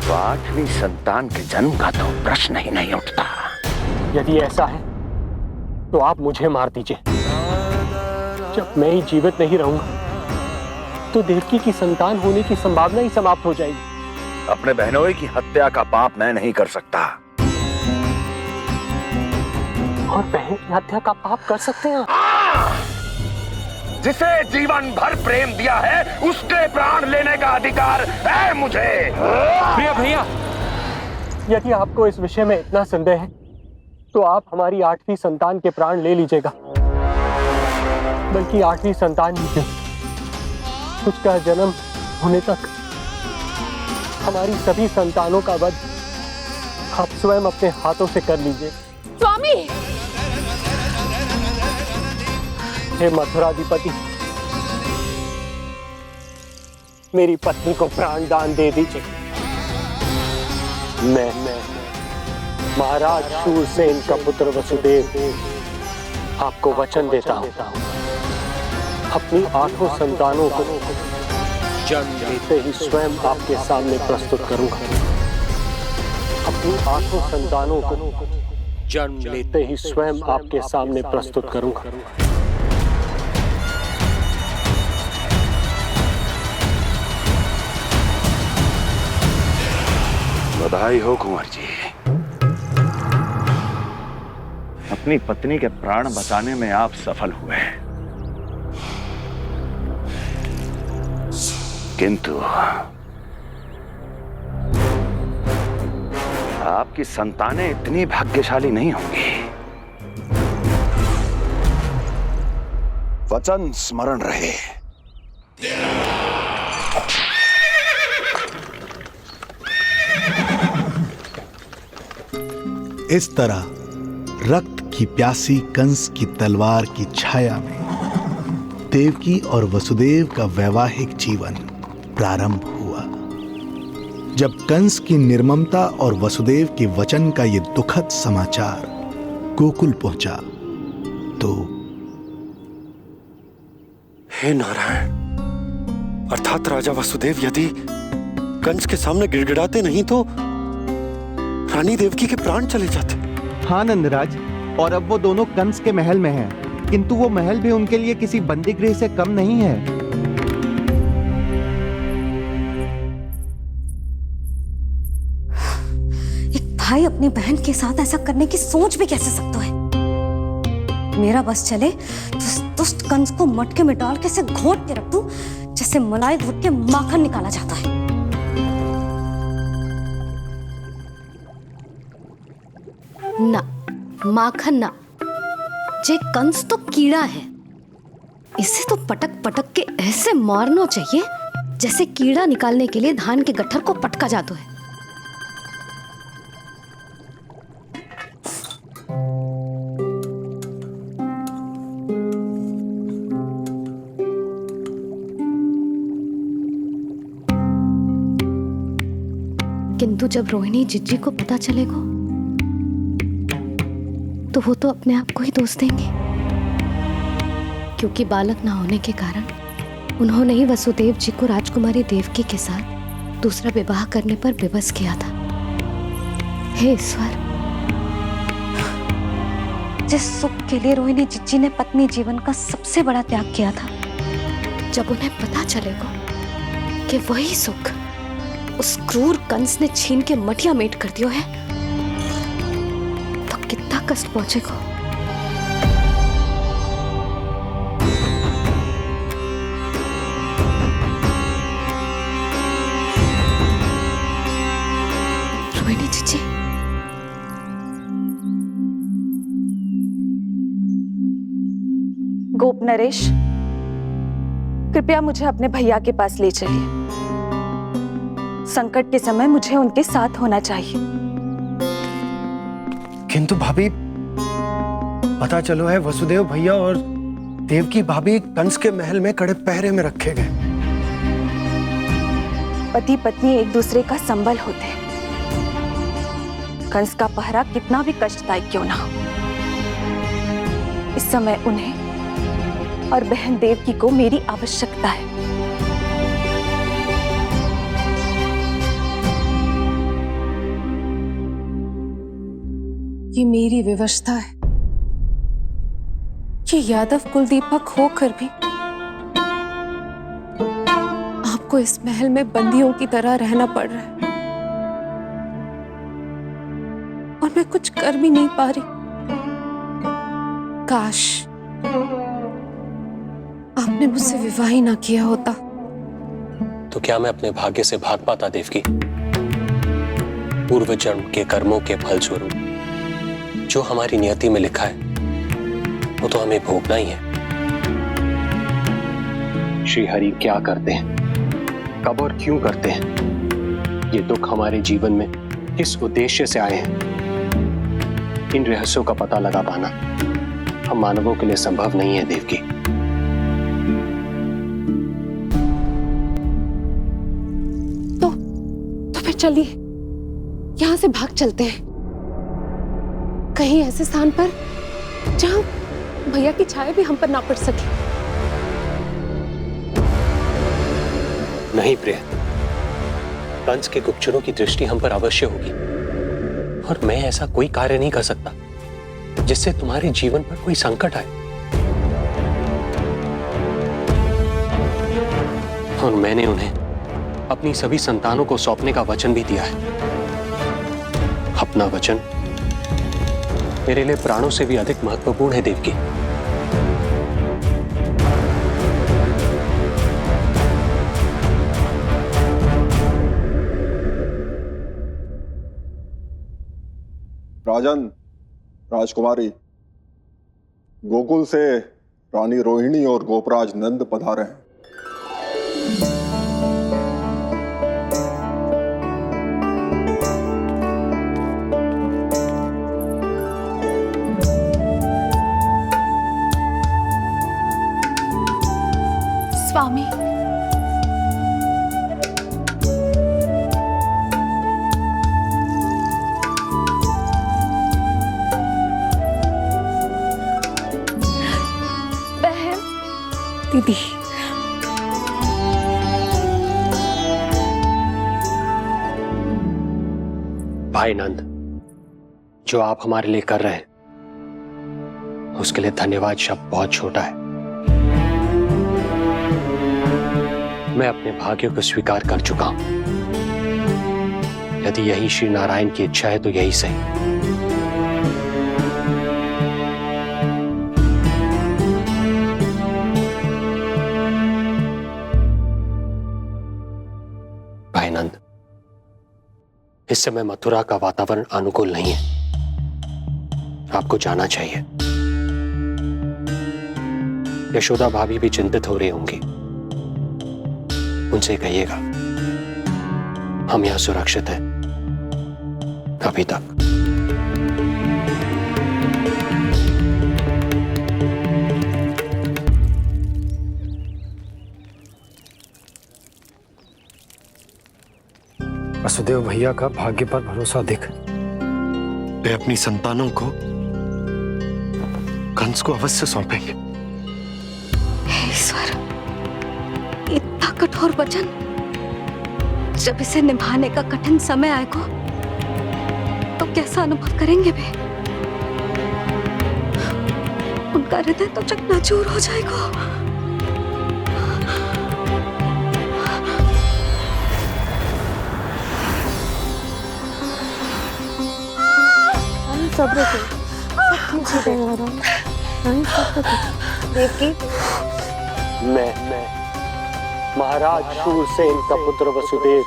S11: तो 8वीं संतान के जन्म का तो प्रश्न ही नहीं उठता।
S15: यदि ऐसा है तो आप मुझे मार दीजिए। जब मैं ही जीवित नहीं रहूंगा तो देवकी की संतान होने की संभावना ही समाप्त हो जाएगी।
S11: अपने बहनोई की हत्या का पाप मैं नहीं कर सकता।
S15: और बहन की हत्या का पाप कर सकते हैं?
S11: जिसे जीवन भर प्रेम दिया है उसके प्राण लेने का अधिकार है मुझे।
S15: प्रिय भैया, यदि आपको इस विषय में इतना संदेह है तो आप हमारी 8वीं संतान के प्राण ले लीजिएगा। बल्कि 8वीं संतान ही क्यों, उसका जन्म होने तक हमारी सभी संतानों का वध आप स्वयं अपने हाथों से कर लीजिए।
S3: स्वामी!
S15: हे मथुराधिपति, मेरी पत्नी को प्राण दान दे दीजिए। मैं महाराज शूरसेन का पुत्र वसुदेव आपको वचन देता हूं, अपनी 8 संतानों को जन्म लेते ही स्वयं आपके सामने प्रस्तुत करूंगा। अपनी 8 संतानों को जन्म लेते ही स्वयं आपके सामने प्रस्तुत करूंगा।
S11: बधाई हो कुंवर जी। अपनी पत्नी के प्राण बचाने में आप सफल हुए, किंतु आपकी संतानें इतनी भाग्यशाली नहीं होंगी। वचन स्मरण रहे।
S1: इस तरह रक्त की प्यासी कंस की तलवार की छाया में देवकी और वसुदेव का वैवाहिक जीवन प्रारंभ हुआ। जब कंस की निर्ममता और वसुदेव के वचन का ये दुखद समाचार गोकुल पहुंचा तो
S7: हे नारायण, अर्थात राजा वसुदेव यदि कंस के सामने गिड़गिड़ाते नहीं तो रानी देवकी के प्राण चले जाते।
S16: हाँ नंदराज, और अब वो दोनों कंस के महल में हैं, किंतु वो महल भी उनके लिए किसी बंदी गृह से कम नहीं है।
S8: एक भाई अपनी बहन के साथ ऐसा करने की सोच भी कैसे सकता है? मेरा बस चले तो उस दुष्ट कंस को मटके में डाल के ऐसे घोट के रख दूं जैसे मलाई घोट के माखन निकाला जाता है। ना, माखन ना, जे कंस तो कीड़ा है। इसे तो पटक पटक के ऐसे मारना चाहिए जैसे कीड़ा निकालने के लिए धान के गट्ठर को पटका जाता है। किंतु जब रोहिणी जिज्जी को पता चलेगा तो वो तो अपने आप को ही दोष देंगे, क्योंकि बालक ना होने के कारण उन्होंने ही वसुदेव जी को राजकुमारी देवकी के साथ दूसरा विवाह करने पर विवश किया था। हे ईश्वर, जिस सुख के लिए रोहिणी जिज्जी ने पत्नी जीवन का सबसे बड़ा त्याग किया था, जब उन्हें पता चलेगा कि वही सुख उस क्रूर कंस ने छीन के मटिया मेट कर दिया है, तो कितना कष्ट पहुंचेगा। रोहिणी जीजी,
S9: गोप नरेश, कृपया मुझे अपने भैया के पास ले चलिए। संकट के समय मुझे उनके साथ होना चाहिए।
S7: किंतु भाभी, पता चलो है वसुदेव भैया और देवकी भाभी कंस के महल में कड़े पहरे में रखे गए।
S9: पति पत्नी एक दूसरे का संबल होते हैं। कंस का पहरा कितना भी कष्टदायक क्यों ना हो, इस समय उन्हें और बहन देवकी को मेरी आवश्यकता है। ये मेरी विवशता है कि यादव कुलदीपक होकर भी आपको इस महल में बंदियों की तरह रहना पड़ रहा है, और मैं कुछ कर भी नहीं पा रही। काश आपने मुझसे विवाह ही ना किया होता।
S15: तो क्या मैं अपने भाग्य से भाग पाता देवकी? पूर्व जन्म के कर्मों के फल स्वरूप जो हमारी नियति में लिखा है वो तो हमें भोगना ही है। श्री हरि क्या करते हैं, कब और क्यों करते हैं, ये दुख हमारे जीवन में किस उद्देश्य से आए हैं, इन रहस्यों का पता लगा पाना हम मानवों के लिए संभव नहीं है देवकी।
S9: तो फिर चलिए यहां से भाग चलते हैं, कहीं ऐसे स्थान पर जहां भैया की छाया भी हम पर ना पड़ सके।
S15: नहीं प्रिय, कंस के गुप्तचरों की दृष्टि हम पर अवश्य होगी, और मैं ऐसा कोई कार्य नहीं कर सकता जिससे तुम्हारे जीवन पर कोई संकट आए। और मैंने उन्हें अपनी सभी संतानों को सौंपने का वचन भी दिया है। अपना वचन मेरे लिए प्राणों से भी अधिक महत्वपूर्ण है देवकी।
S17: राजन, राजकुमारी, गोकुल से रानी रोहिणी और गोपराज नंद पधारे हैं।
S9: स्वामी, बहन, दीदी,
S15: भाई नंद, जो आप हमारे लिए कर रहे हैं उसके लिए धन्यवाद शब्द बहुत छोटा है। मैं अपने भाग्य को स्वीकार कर चुका हूं।
S13: यदि यही श्री नारायण की इच्छा है तो यही सही। भाई नंद, इस समय मथुरा का वातावरण अनुकूल नहीं है, आपको जाना चाहिए। यशोदा भाभी भी चिंतित हो रही होंगी, उनसे कहिएगा हम यहां सुरक्षित हैं अभी तक।
S7: वसुदेव भैया का भाग्य पर भरोसा देख
S13: वे अपनी संतानों को कंस को अवश्य सौंपेंगे।
S8: ईश्वर, इतना कठोर वचन, जब इसे निभाने का कठिन समय आएगा तो कैसा अनुभव करेंगे वे? उनका हृदय तो चकनाचूर हो जाएगा।
S10: सब्र से सब ठीक हो जाएगा। देवकी,
S15: मैं महाराज शूरसेन का पुत्र वसुदेव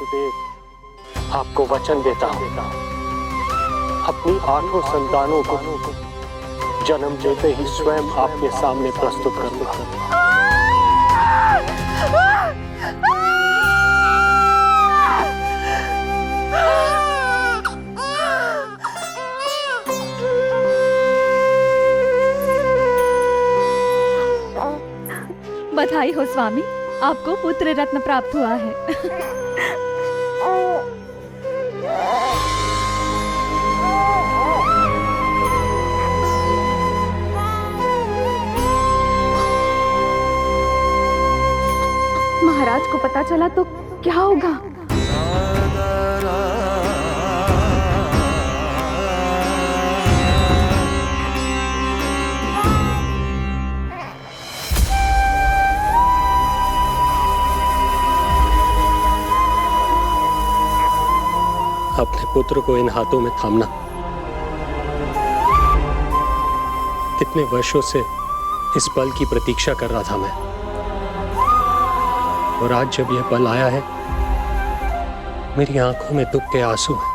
S15: आपको वचन देता हूं, अपनी 8 संतानों को जन्म देते ही स्वयं आपके सामने प्रस्तुत करूंगा।
S18: बधाई हो स्वामी, आपको पुत्र रत्न प्राप्त हुआ है। महाराज को पता चला तो क्या होगा?
S13: अपने पुत्र को इन हाथों में थामना। कितने वर्षों से इस पल की प्रतीक्षा कर रहा था मैं, और आज जब यह पल आया है, मेरी आंखों में दुख के आंसू हैं।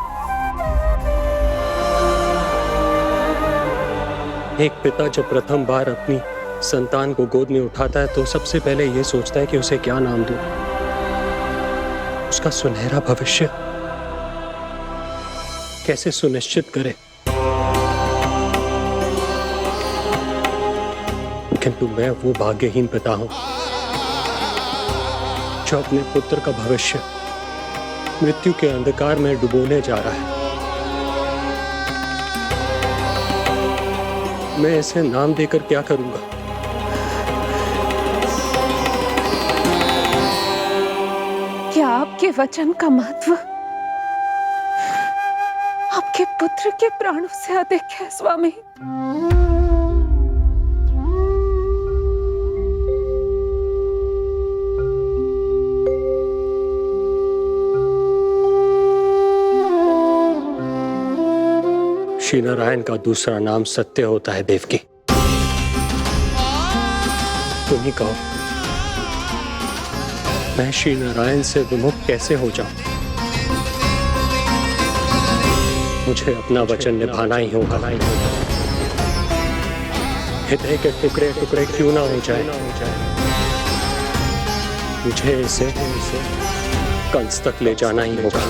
S13: एक पिता जब प्रथम बार अपनी संतान को गोद में उठाता है तो सबसे पहले यह सोचता है कि उसे क्या नाम दूं, उसका सुनहरा भविष्य कैसे सुनिश्चित करे। किंतु मैं वो भाग्यहीन पिता हूं जो अपने पुत्र का भविष्य मृत्यु के अंधकार में डुबोने जा रहा है। मैं इसे नाम देकर क्या करूंगा?
S9: क्या आपके वचन का महत्व आपके पुत्र के प्राणों से अधिक है स्वामी?
S13: श्री नारायण का दूसरा नाम सत्य होता है देवकी। तुम ही कहो, मैं श्री नारायण से विमुख कैसे हो जाऊं? मुझे अपना वचन निभाना ही होगा। हृदय के टुकड़े टुकड़े क्यों ना हो जाए, मुझे इसे कंस तक ले जाना ही होगा।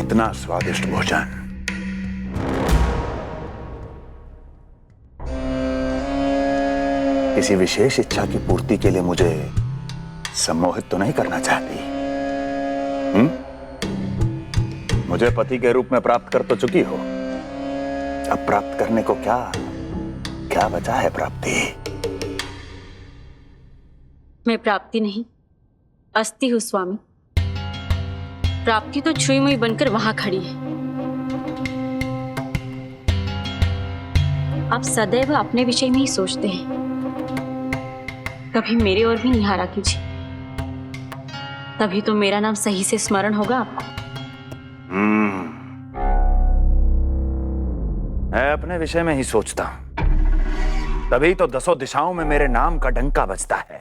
S11: इतना स्वादिष्ट भोजन किसी विशेष इच्छा की पूर्ति के लिए मुझे सम्मोहित तो नहीं करना चाहती? मुझे पति के रूप में प्राप्त कर तो चुकी हो, अब प्राप्त करने को क्या क्या बचा है प्राप्ति?
S19: मैं प्राप्ति नहीं, अस्थि हूँ स्वामी। प्राप्ति तो छुई मुई बनकर वहां खड़ी है। आप सदैव अपने विषय में ही सोचते हैं, कभी मेरे ओर भी निहारा कीजिए, तभी तो मेरा नाम सही से स्मरण होगा आपको।
S11: मैं अपने विषय में ही सोचता हूं, तभी तो दसों दिशाओं में मेरे नाम का डंका बजता है,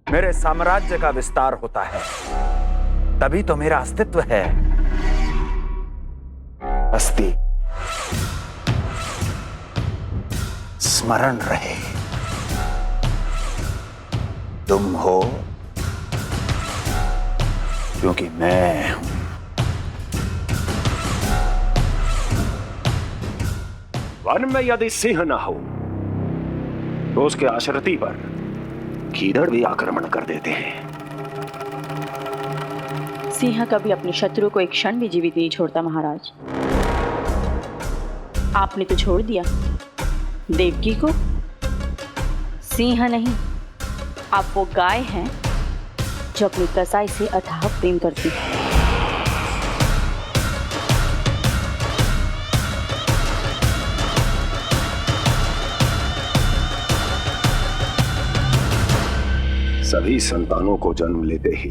S11: मेरे साम्राज्य का विस्तार होता है, तभी तो मेरा अस्तित्व है। अस्थि स्मरण रहे, तुम हो क्योंकि मैं हूं। वन में यदि सिंह न हो तो उसके आश्रिति पर गीदड़ भी आक्रमण कर देते हैं।
S19: सिंह कभी अपने शत्रु को एक क्षण भी जीवित नहीं छोड़ता महाराज। आपने तो छोड़ दिया देवकी को। सिंह नहीं, आप वो गाय हैं जो अपनी कसाई से अथाह प्रेम करती है।
S11: सभी संतानों को जन्म लेते ही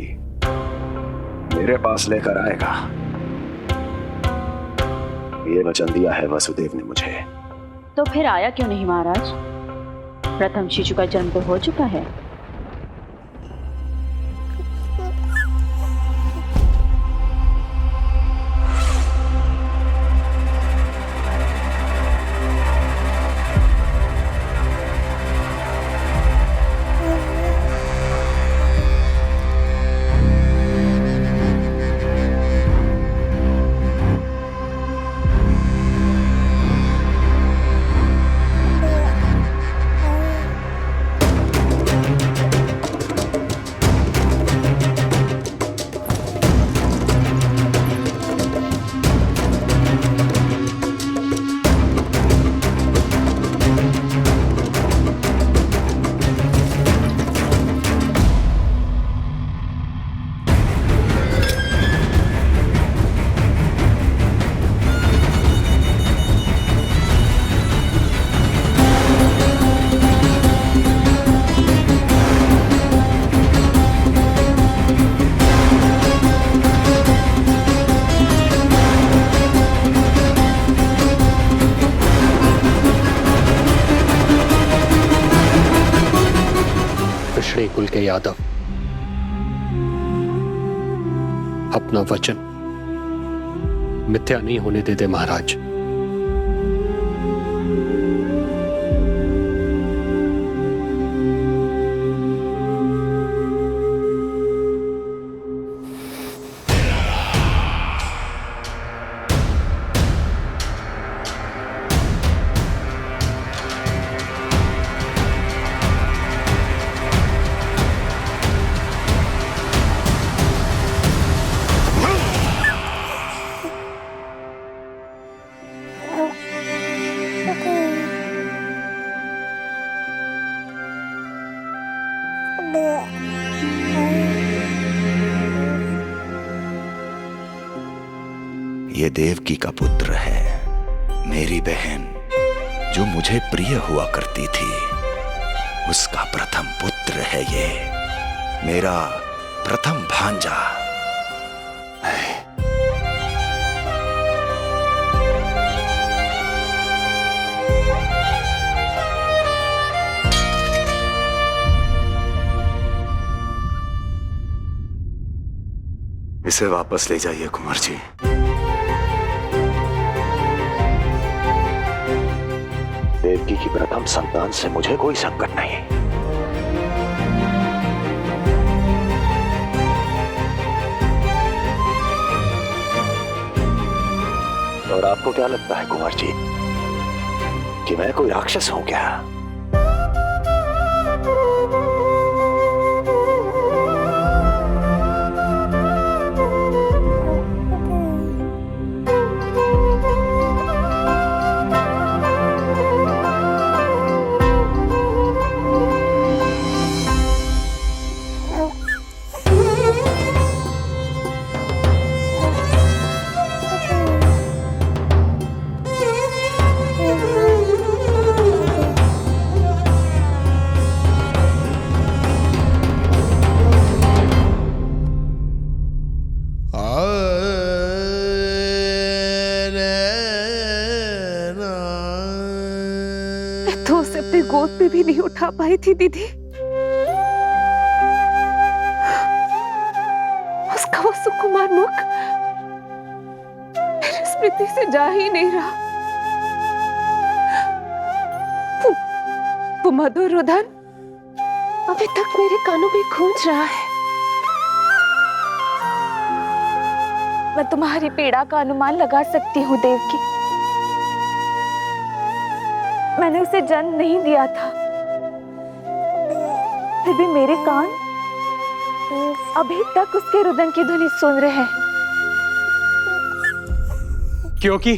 S11: मेरे पास लेकर आएगा, ये वचन दिया है वसुदेव ने मुझे।
S19: तो फिर आया क्यों नहीं महाराज? प्रथम शिशु का जन्म तो हो चुका है।
S13: कुल के यादव अपना वचन मिथ्या नहीं होने देते महाराज।
S11: ये देवकी का पुत्र है, मेरी बहन जो मुझे प्रिय हुआ करती थी, उसका प्रथम पुत्र है ये, मेरा प्रथम भांजा। इसे वापस ले जाइए कुंवर जी। देवकी की प्रथम संतान से मुझे कोई संकट नहीं। और आपको क्या लगता है कुंवर जी कि मैं कोई राक्षस हूं क्या?
S3: मैं तो उसे अपनी गोद में भी नहीं उठा पाई थी दीदी। उसका वो सुकुमार मुख मेरी स्मृति से जा ही नहीं रहा। वो मधुर रुदन अभी तक मेरे कानों में गूंज रहा है।
S9: मैं तुम्हारी पीड़ा का अनुमान लगा सकती हूँ देवकी। मैंने उसे जन्म नहीं दिया था, फिर भी मेरे कान अभी तक उसके रुदन की ध्वनि सुन रहे हैं।
S15: क्योंकि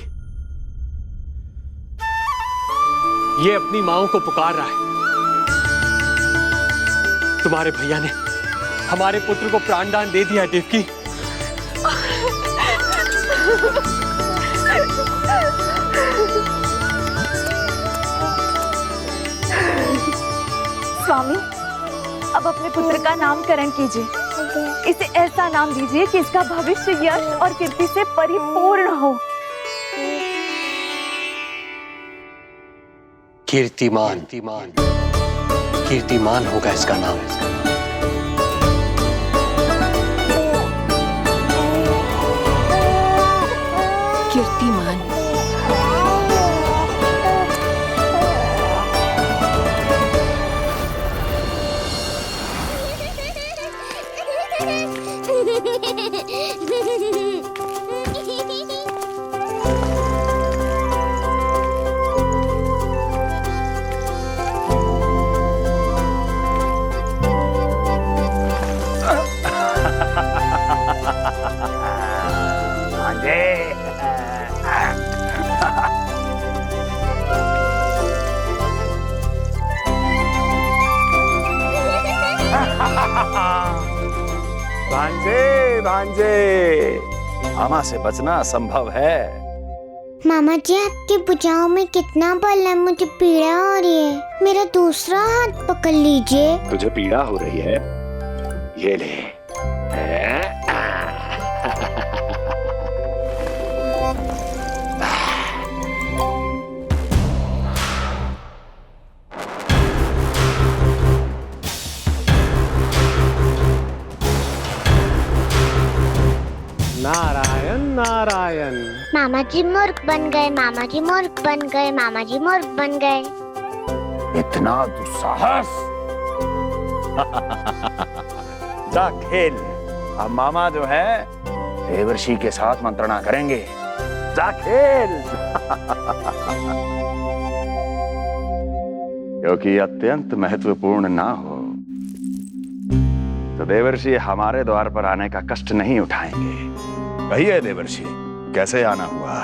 S15: ये अपनी माओ को पुकार रहा है। तुम्हारे भैया ने हमारे पुत्र को प्राणदान दे दिया देवकी।
S9: स्वामी, अब अपने पुत्र का नामकरण कीजिए। इसे ऐसा नाम दीजिए कि इसका भविष्य यश और कीर्ति से परिपूर्ण हो।
S13: कीर्तिमान कीर्तिमान होगा इसका नाम।
S6: कीर्तिमान।
S12: भांजे भांजे, मामा से बचना असंभव है।
S20: मामा जी, आपकी भुजाओं में कितना बल है, मुझे पीड़ा हो रही है। मेरा दूसरा हाथ पकड़ लीजिए।
S12: तुझे पीड़ा हो रही है? ये ले।
S13: नारायण नारायण।
S20: मामा जी मूर्ख बन गए, मामा जी मूर्ख बन गए, मामा जी मूर्ख बन गए।
S12: इतना दुस्साहस! जा खेल। अब मामा जो है देवर्षि के साथ मंत्रणा करेंगे। जा खेल। क्योंकि अत्यंत महत्वपूर्ण ना हो तो देवर्षि हमारे द्वार पर आने का कष्ट नहीं उठाएंगे। कहिए देवर्षि, कैसे आना हुआ?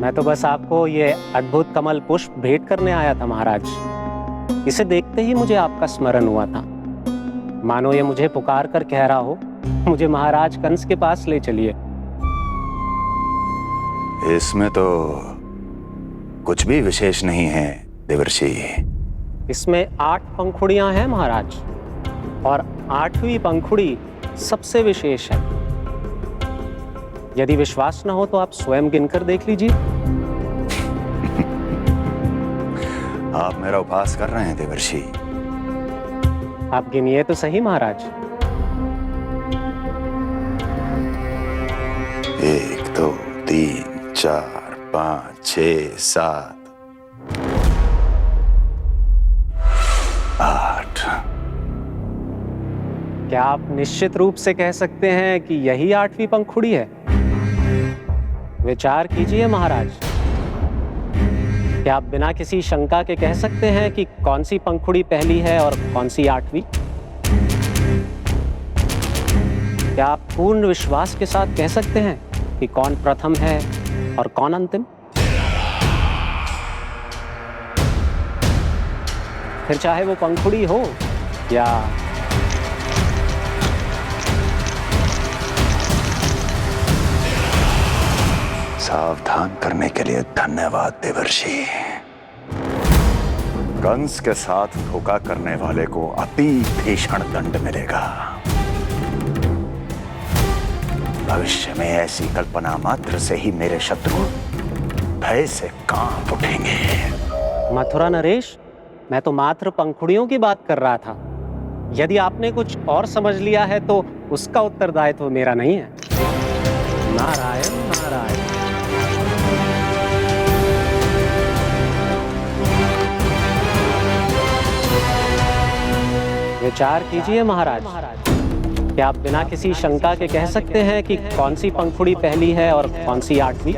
S4: मैं तो बस आपको ये अद्भुत कमल पुष्प भेंट करने आया था महाराज। इसे देखते ही मुझे आपका स्मरण हुआ था। मानो ये मुझे पुकार कर कह रहा हो, मुझे महाराज कंस के पास ले चलिए।
S12: इसमें तो कुछ भी विशेष नहीं है देवर्षि।
S4: इसमें 8 पंखुड़ियां हैं महाराज, और 8वीं पंखुड़ी सबसे विशेष है। यदि विश्वास न हो तो आप स्वयं गिनकर देख लीजिए।
S12: आप मेरा उपहास कर रहे हैं देवर्षि।
S4: आप गिनिए तो सही महाराज।
S12: 1 2 3 4 5 6 7 8।
S4: क्या आप निश्चित रूप से कह सकते हैं कि यही 8वीं पंखुड़ी है? विचार कीजिए महाराज। क्या आप बिना किसी शंका के कह सकते हैं कि कौन सी पंखुड़ी पहली है और कौन सी 8वीं? क्या आप पूर्ण विश्वास के साथ कह सकते हैं कि कौन प्रथम है और कौन अंतिम? फिर चाहे वो पंखुड़ी हो या
S12: सावधान करने के लिए धन्यवाद देवर्षि। कंस के साथ धोखा करने वाले को अति भीषण दंड मिलेगा। भविष्य में ऐसी कल्पना मात्र से ही मेरे शत्रु भय से कांप उठेंगे।
S13: मथुरा नरेश, मैं तो मात्र पंखुड़ियों की बात कर रहा था। यदि आपने कुछ और समझ लिया है तो उसका उत्तरदायित्व मेरा नहीं है। नारायण नारायण। विचार कीजिए महाराज, क्या आप बिना किसी शंका के कह सकते हैं कि कौन सी पंखुड़ी पहली है और कौन सी 8वीं?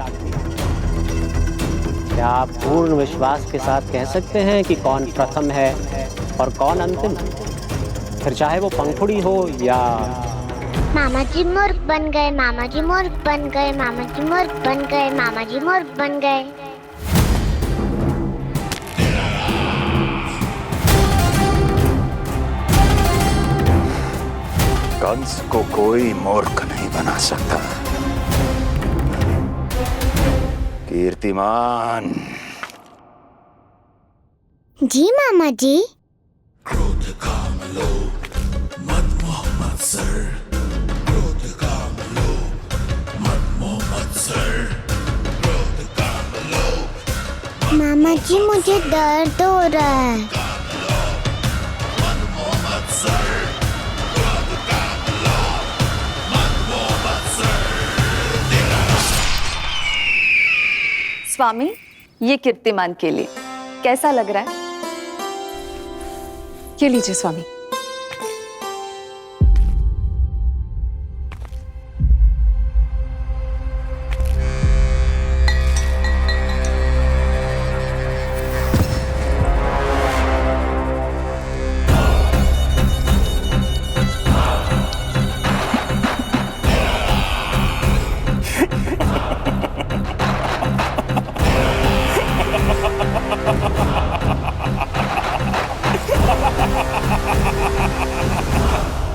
S13: क्या आप पूर्ण विश्वास के साथ कह सकते हैं कि कौन प्रथम है और कौन अंतिम? फिर चाहे वो पंखुड़ी हो या...
S20: मामा जी मूर्ख बन गए, मामा जी मूर्ख बन गए, मामा जी मूर्ख बन गए, मामा जी मूर्ख बन गए।
S11: कंस को कोई मूर्ख नहीं बना सकता। कीर्तिमान।
S20: जी मामा जी।
S2: क्रोध काम लोभ मद मोह मत्सर, क्रोध काम लोभ मद मोह मत्सर, क्रोध काम लोभ।
S20: मामा जी मुझे दर्द हो रहा है।
S2: मद मोह मत्सर, क्रोध काम लोभ मद मोह मत्सर।
S21: स्वामी, ये कीर्तिमान के लिए कैसा लग रहा है?
S22: ये लीजिए स्वामी।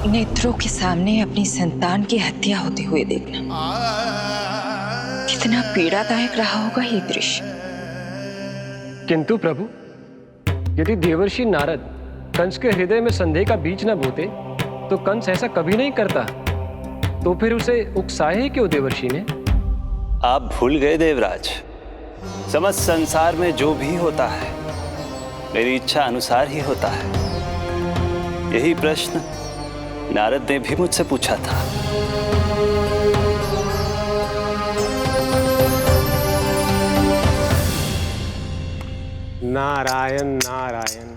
S6: नेत्रों के सामने अपनी संतान की हत्या होते हुए देखना कितना पीड़ादायक रहा होगा ये दृश्य।
S4: किंतु प्रभु, यदि देवर्षि नारद कंस के हृदय में संदेह का बीज न बोते तो कंस ऐसा कभी नहीं करता। तो फिर उसे उकसाए ही क्यों देवर्षि ने?
S5: आप भूल गए देवराज, समस्त संसार में जो भी होता है मेरी इच्छा अनुसार ही होता है। यही प्रश्न नारद ने भी मुझसे पूछा था।
S13: नारायण नारायण।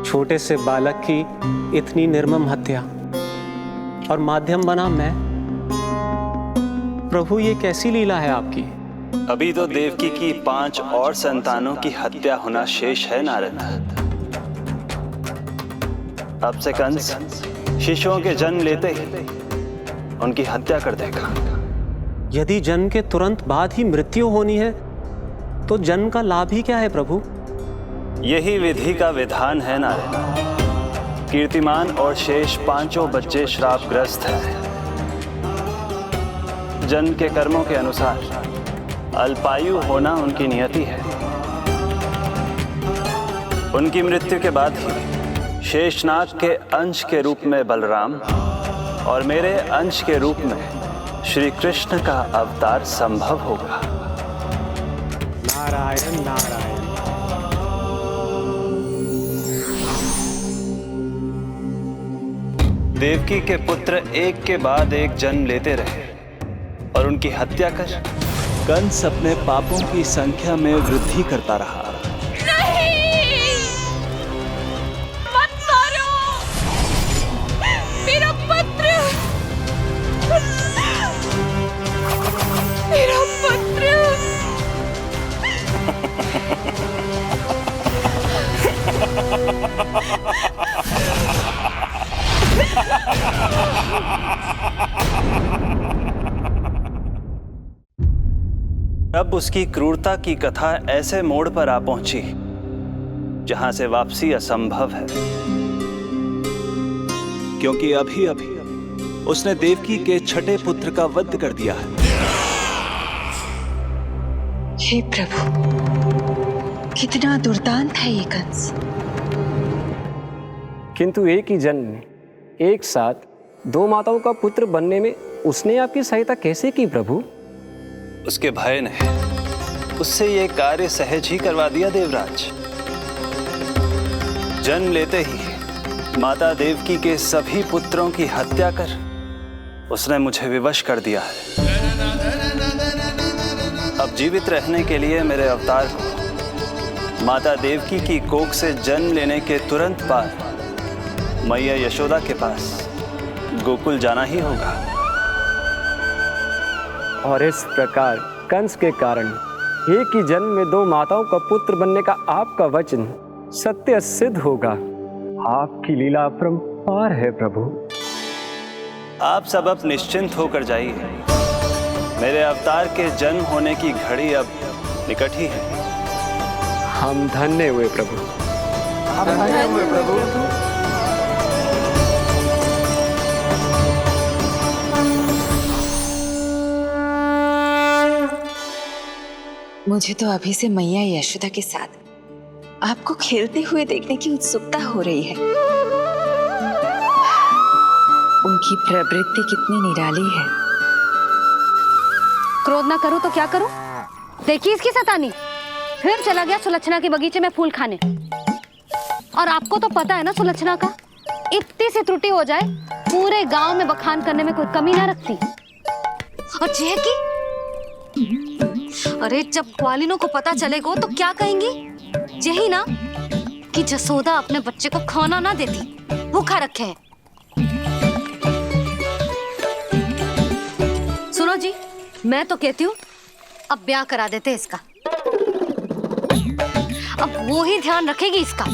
S13: छोटे से बालक की इतनी निर्मम हत्या और माध्यम बना मैं। प्रभु, ये कैसी लीला है आपकी?
S5: अभी तो देवकी की 5 और संतानों की हत्या होना शेष है नारद। अब से कंस शिशुओं के जन्म लेते ही उनकी हत्या कर देगा।
S13: यदि जन्म के तुरंत बाद ही मृत्यु होनी है तो जन्म का लाभ ही क्या है प्रभु?
S5: यही विधि का विधान है नारद। कीर्तिमान और शेष 5 बच्चे श्रापग्रस्त हैं। जन्म के कर्मों के अनुसार अल्पायु होना उनकी नियति है। उनकी मृत्यु के बाद ही शेषनाग के अंश के रूप में बलराम और मेरे अंश के रूप में श्री कृष्ण का अवतार संभव होगा।
S13: नारायण नारायण।
S5: देवकी के पुत्र एक के बाद एक जन्म लेते रहे और उनकी हत्या कर कंस अपने पापों की संख्या में वृद्धि करता रहा।
S10: नहीं! मत मारो! मेरा पुत्र! मेरा पुत्र!
S5: अब उसकी क्रूरता की कथा ऐसे मोड़ पर आ पहुंची जहां से वापसी असंभव है, क्योंकि अभी अभी उसने देवकी के छठे पुत्र का वध कर दिया है।
S6: हे प्रभु, कितना दुर्दांत है ये कंस।
S4: किंतु एक ही जन्म में एक साथ 2 माताओं का पुत्र बनने में उसने आपकी सहायता कैसे की प्रभु?
S5: उसके भय ने उससे ये कार्य सहज ही करवा दिया देवराज। जन्म लेते ही माता देवकी के सभी पुत्रों की हत्या कर उसने मुझे विवश कर दिया है। अब जीवित रहने के लिए मेरे अवतार को माता देवकी की कोख से जन्म लेने के तुरंत बाद मैया यशोदा के पास गोकुल जाना ही होगा।
S4: और इस प्रकार कंस के कारण एक ही जन्म में दो माताओं का पुत्र बनने का आपका वचन सत्य सिद्ध होगा। आपकी लीला अपरंपार है प्रभु।
S5: आप सब अब निश्चिंत होकर जाइए। मेरे अवतार के जन्म होने की घड़ी अब निकट ही है।
S4: हम धन्य हुए प्रभु।
S7: हम धन्य हुए प्रभु।
S6: मुझे तो अभी से मैया यशोदा के साथ आपको खेलते हुए देखने की उत्सुकता हो रही है। उनकी प्रवृत्ति कितनी निराली है।
S8: क्रोध ना करो तो क्या करूं? देखिए इसकी सतानी, फिर चला गया सुलक्षणा के बगीचे में फूल खाने। और आपको तो पता है ना सुलक्षणा का, इतनी सी त्रुटि हो जाए पूरे गांव में बखान करने में कोई कमी ना रखती। और जे की अरे जब ग्वालिनों को पता चलेगा तो क्या कहेंगी? यही ना कि जसोदा अपने बच्चे को खाना ना देती, भूखा रखे है। सुनो जी, मैं तो कहती हूँ अब ब्याह करा देते इसका। अब वो ही ध्यान रखेगी इसका।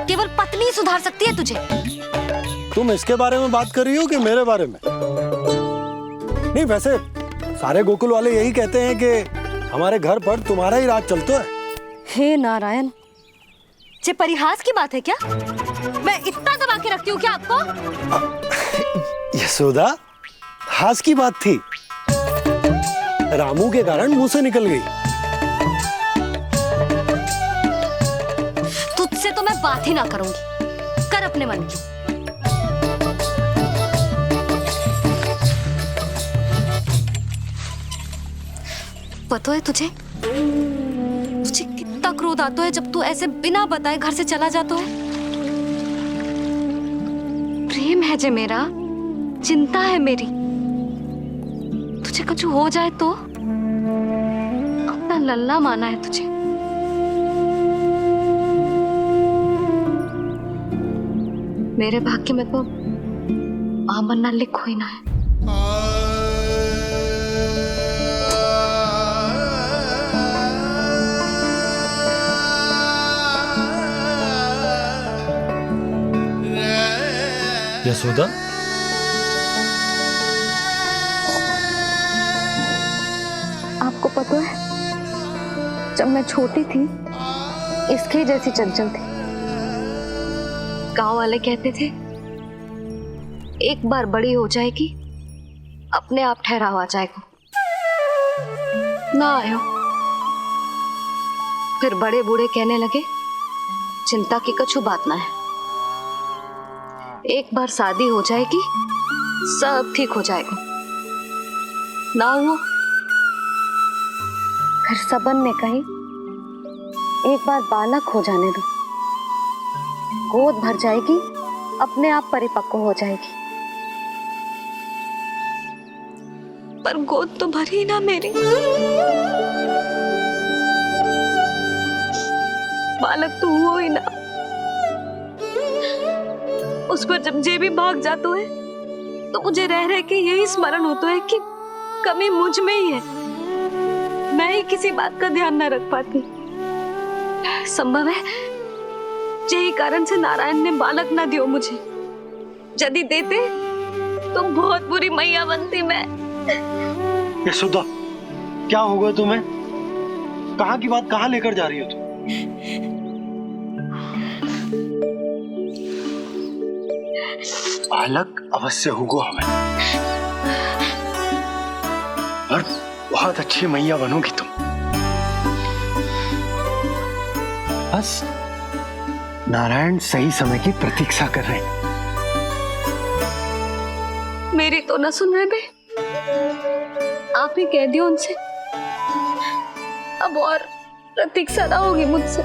S8: केवल पत्नी सुधार सकती है तुझे।
S7: तुम इसके बारे में बात कर रही हो कि मेरे बारे में? नहीं, वैसे सारे गोकुल वाले यही कहते हैं कि हमारे घर पर तुम्हारा ही राज चलता है।
S8: हे नारायण, ये परिहास की बात है क्या? मैं इतना दबा के रखती हूँ क्या आपको?
S7: यशोदा, हास की बात थी। रामू के कारण मुंह से निकल गई।
S8: तुझसे तो मैं बात ही ना करूंगी। कर अपने मन की। पता है तुझे कितना क्रोध आता है जब तू ऐसे बिना बताए घर से चला जाता है। प्रेम है जे मेरा, चिंता है मेरी। तुझे कुछ हो जाए तो अपना लल्ला माना है तुझे। मेरे भाग्य में तो मां बनना लिखो ही ना है।
S7: यशोदा,
S8: आपको पता है, जब मैं छोटी थी इसके जैसी चंचल थी। गांव वाले कहते थे एक बार बड़ी हो जाएगी अपने आप ठहराव आ जाएगा। ना आयो। फिर बड़े बूढ़े कहने लगे चिंता की कछु बात ना है, एक बार शादी हो जाएगी सब ठीक हो जाएगा। ना हुआ। फिर सबन ने कही एक बार बालक हो जाने दो, गोद भर जाएगी अपने आप परिपक्व हो जाएगी। पर गोद तो भरी ना मेरी। बालक तो हुआ ही ना। उस पर जब जे भी भाग जाता है तो मुझे रह रह के यही स्मरण होता है कि कमी मुझ में ही है। मैं ही किसी बात का ध्यान न रख पाती। संभव है यही कारण से नारायण ने बालक ना दियो मुझे। यदि देते तो बहुत बुरी मैया बनती मैं।
S7: यशोदा, क्या होगा तुम्हें? कहाँ की बात कहाँ लेकर जा रही हो तुम? बालक अवश्य होगा हमें, और बहुत अच्छी मैया बनोगी तुम। बस नारायण सही समय की प्रतीक्षा कर रहे हैं।
S8: मेरी तो न सुन रहे बे। आप ही कह दियो उनसे, अब और प्रतीक्षा ना होगी मुझसे।